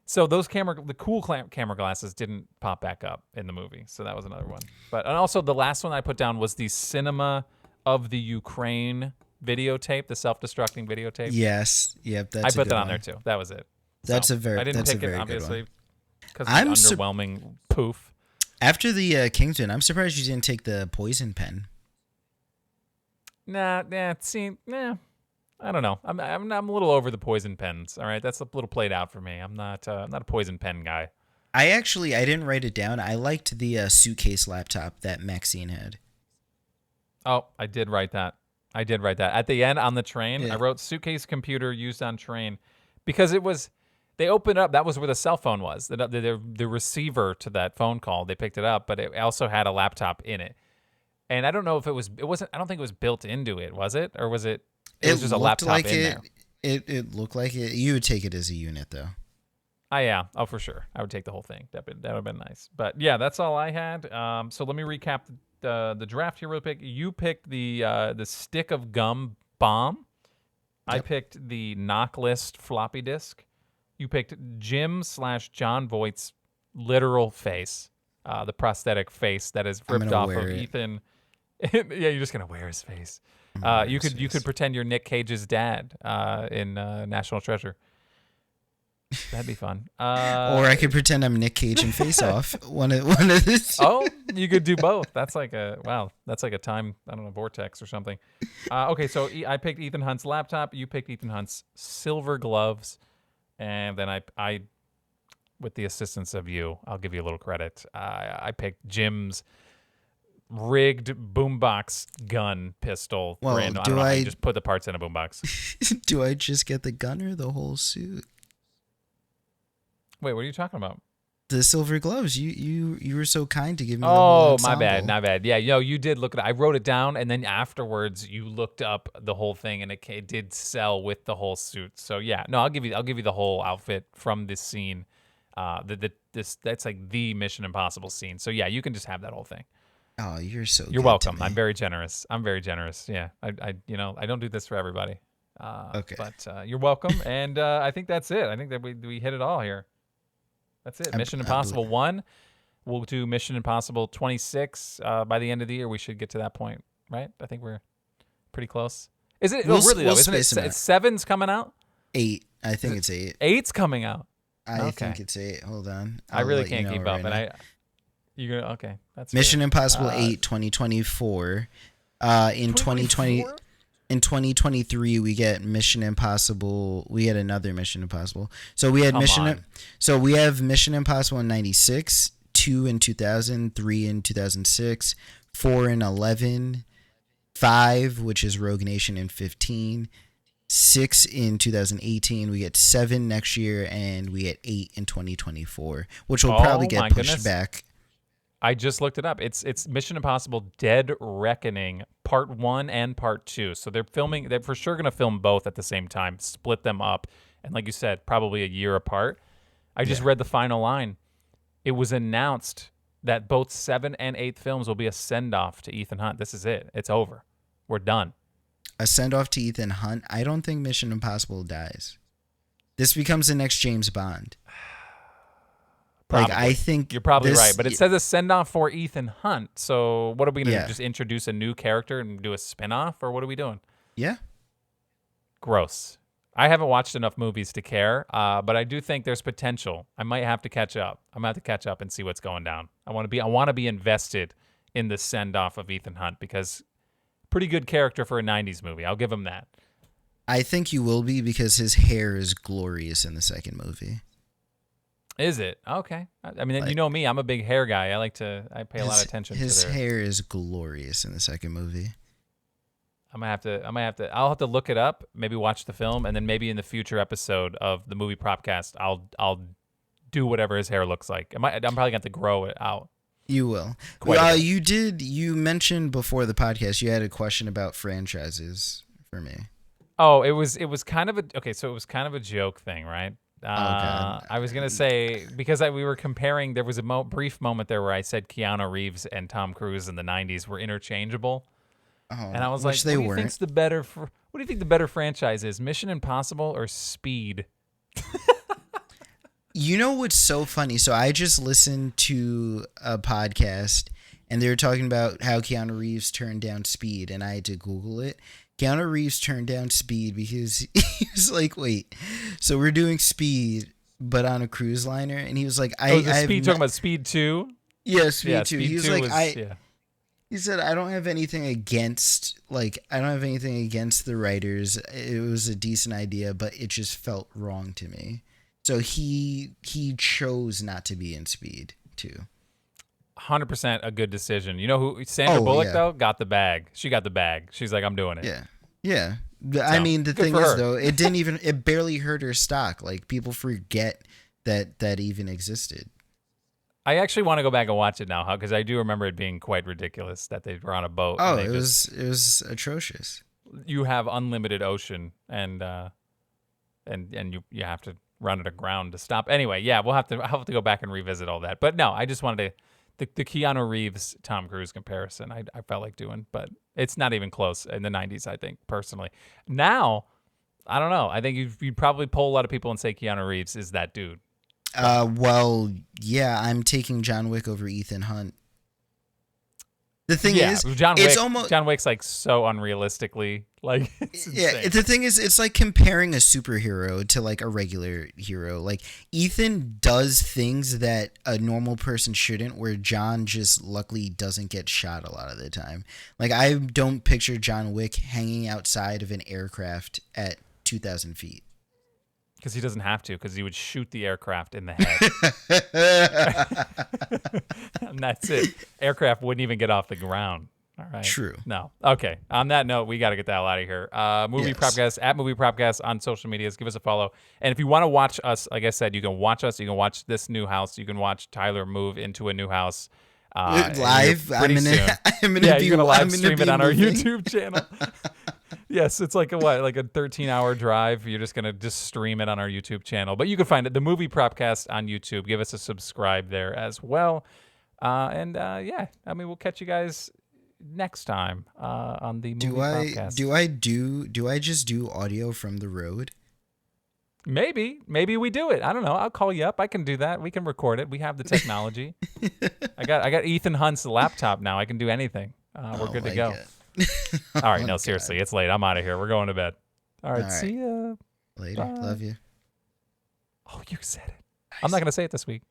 So those the cool camera glasses didn't pop back up in the movie. So that was another one. And also the last one I put down was the Cinema of the Ukraine videotape, the self-destructing videotape. Yes. Yep. I put that on there too. That was it. That's I didn't pick it, obviously, because of the underwhelming poof. After the Kingsman, I'm surprised you didn't take the poison pen. Nah. I don't know. I'm a little over the poison pens. All right, that's a little played out for me. I'm not a poison pen guy. I didn't write it down. I liked the suitcase laptop that Maxine had. Oh, I did write that. At the end on the train, I wrote suitcase computer used on train because they opened up. That was where the cell phone was. The receiver to that phone call. They picked it up, but it also had a laptop in it. And I don't know if it wasn't. I don't think it was built into it. Was it, or was it? It was just a laptop in there. It looked like it. You would take it as a unit, though. Yeah. Oh, for sure. I would take the whole thing. That would have been nice. But yeah, that's all I had. So let me recap the draft here real quick. You picked the stick of gum bomb. Yep. I picked the knock list floppy disk. You picked Jon Voight's literal face, the prosthetic face that is ripped off of Ethan. Yeah, you're just gonna wear his face. You could pretend you're Nick Cage's dad in National Treasure. That'd be fun. Or I could pretend I'm Nick Cage in Face Off. One of this. Oh, you could do both. That's like a time, I don't know, vortex or something. Okay, so I picked Ethan Hunt's laptop. You picked Ethan Hunt's silver gloves, and then I with the assistance of you, I'll give you a little credit. I picked Jim's rigged boombox gun pistol. Well, I just put the parts in a boombox. Do I just get the gun or the whole suit? Wait, what are you talking about? the Silver Gloves. You were so kind to give me the whole Oh, ensemble. my bad. Yeah, you did look at it. I wrote it down, and then afterwards you looked up the whole thing, and it did sell with the whole suit. So yeah, no, I'll give you the whole outfit from this scene. That's like the Mission Impossible scene. So yeah, you can just have that whole thing. Oh, you're so. You're good welcome. to me. I'm very generous. Yeah, I don't do this for everybody. Okay. But you're welcome, and I think that's it. I think that we hit it all here. That's it. Mission Impossible 1. We'll do Mission Impossible 26 by the end of the year. We should get to that point, right? I think we're pretty close. Is it? Really, though, isn't it? It's 7's coming out? 8. I think it's 8. 8's coming out. I think it's 8. Hold on. I really can't keep up. And you're gonna, okay. That's Mission Impossible 8, 2024. In 2020. In 2023, we get Mission Impossible. We get another Mission Impossible. So we had we have Mission Impossible in 96, 2 in 2000, 3 in 2006, 4 in 11, 5, which is Rogue Nation in 15, 6 in 2018. We get 7 next year, and we get 8 in 2024, which will probably get pushed back. I just looked it up. It's Mission Impossible Dead Reckoning Part 1 and Part 2. So they're for sure going to film both at the same time, split them up. And like you said, probably a year apart. I just read the final line. It was announced that both 7 and 8 films will be a send-off to Ethan Hunt. This is it. It's over. We're done. A send-off to Ethan Hunt? I don't think Mission Impossible dies. This becomes the next James Bond. Probably. I think you're probably right, but it says a send-off for Ethan Hunt. So what are we going to do? Just introduce a new character and do a spin-off, or what are we doing? Yeah. Gross. I haven't watched enough movies to care, but I do think there's potential. I might have to catch up. I'm going to have to catch up and see what's going down. I want to be invested in the send-off of Ethan Hunt because pretty good character for a 90s movie. I'll give him that. I think you will be because his hair is glorious in the second movie. Is it? Okay. I mean, you know me. I'm a big hair guy. I pay a lot of attention to his hair is glorious in the second movie. I'll have to look it up, maybe watch the film, and then maybe in the future episode of the movie Propcast, I'll do whatever his hair looks like. I'm probably going to have to grow it out. You will. You mentioned before the podcast you had a question about franchises for me. Oh, it was kind of a joke thing, right? I was going to say, because we were comparing, there was a brief moment there where I said Keanu Reeves and Tom Cruise in the 90s were interchangeable. Oh, and I was like, what do you think the better franchise is, Mission Impossible or Speed? You know what's so funny? So I just listened to a podcast, and they were talking about how Keanu Reeves turned down Speed, and I had to Google it. Keanu Reeves turned down Speed because he was like, wait, so we're doing Speed, but on a cruise liner? And he was like, talking about Speed 2? Yeah, Speed 2. He was like, he said, I don't have anything against the writers. It was a decent idea, but it just felt wrong to me. So he chose not to be in Speed 2. 100% a good decision. You know who Sandra Bullock though got the bag. She got the bag. She's like, I'm doing it. Yeah. I mean, the thing is though, it barely hurt her stock. Like people forget that even existed. I actually want to go back and watch it now, because I do remember it being quite ridiculous that they were on a boat. Oh, it was atrocious. You have unlimited ocean, and you have to run it aground to stop. Anyway, yeah, I'll have to go back and revisit all that. But no, I just wanted to the Keanu Reeves Tom Cruise comparison. I felt like doing, but it's not even close in the 90s. I think personally. Now, I don't know. I think you'd probably poll a lot of people and say Keanu Reeves is that dude. Well, yeah, I'm taking John Wick over Ethan Hunt. The thing is, John Wick's like so unrealistically like. The thing is, it's like comparing a superhero to like a regular hero. Like Ethan does things that a normal person shouldn't, where John just luckily doesn't get shot a lot of the time. Like I don't picture John Wick hanging outside of an aircraft at 2,000 feet. Because he doesn't have to, because he would shoot the aircraft in the head. And that's it. Aircraft wouldn't even get off the ground. All right. right? True. No. Okay. On that note, we got to get the hell out of here. Movie Propcast, at Movie Propcast on social medias. Give us a follow. And if you want to watch us, like I said, you can watch us. You can watch this new house. You can watch Tyler move into a new house. Live. I'm gonna you're gonna live stream it on our YouTube channel. Yes, it's like a 13-hour drive. You're just gonna stream it on our YouTube channel. But you can find it, the Movie Propcast on YouTube. Give us a subscribe there as well. We'll catch you guys next time on the Movie Propcast. Do I just do audio from the road? Maybe we do it. I don't know. I'll call you up. I can do that. We can record it. We have the technology. I got Ethan Hunt's laptop now. I can do anything. We're good to go. All right. No, seriously, it's late. I'm out of here. We're going to bed. All right. See ya. Later. Bye. Love you. Oh, you said it. I'm not going to say it this week.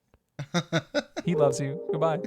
He loves you. Goodbye.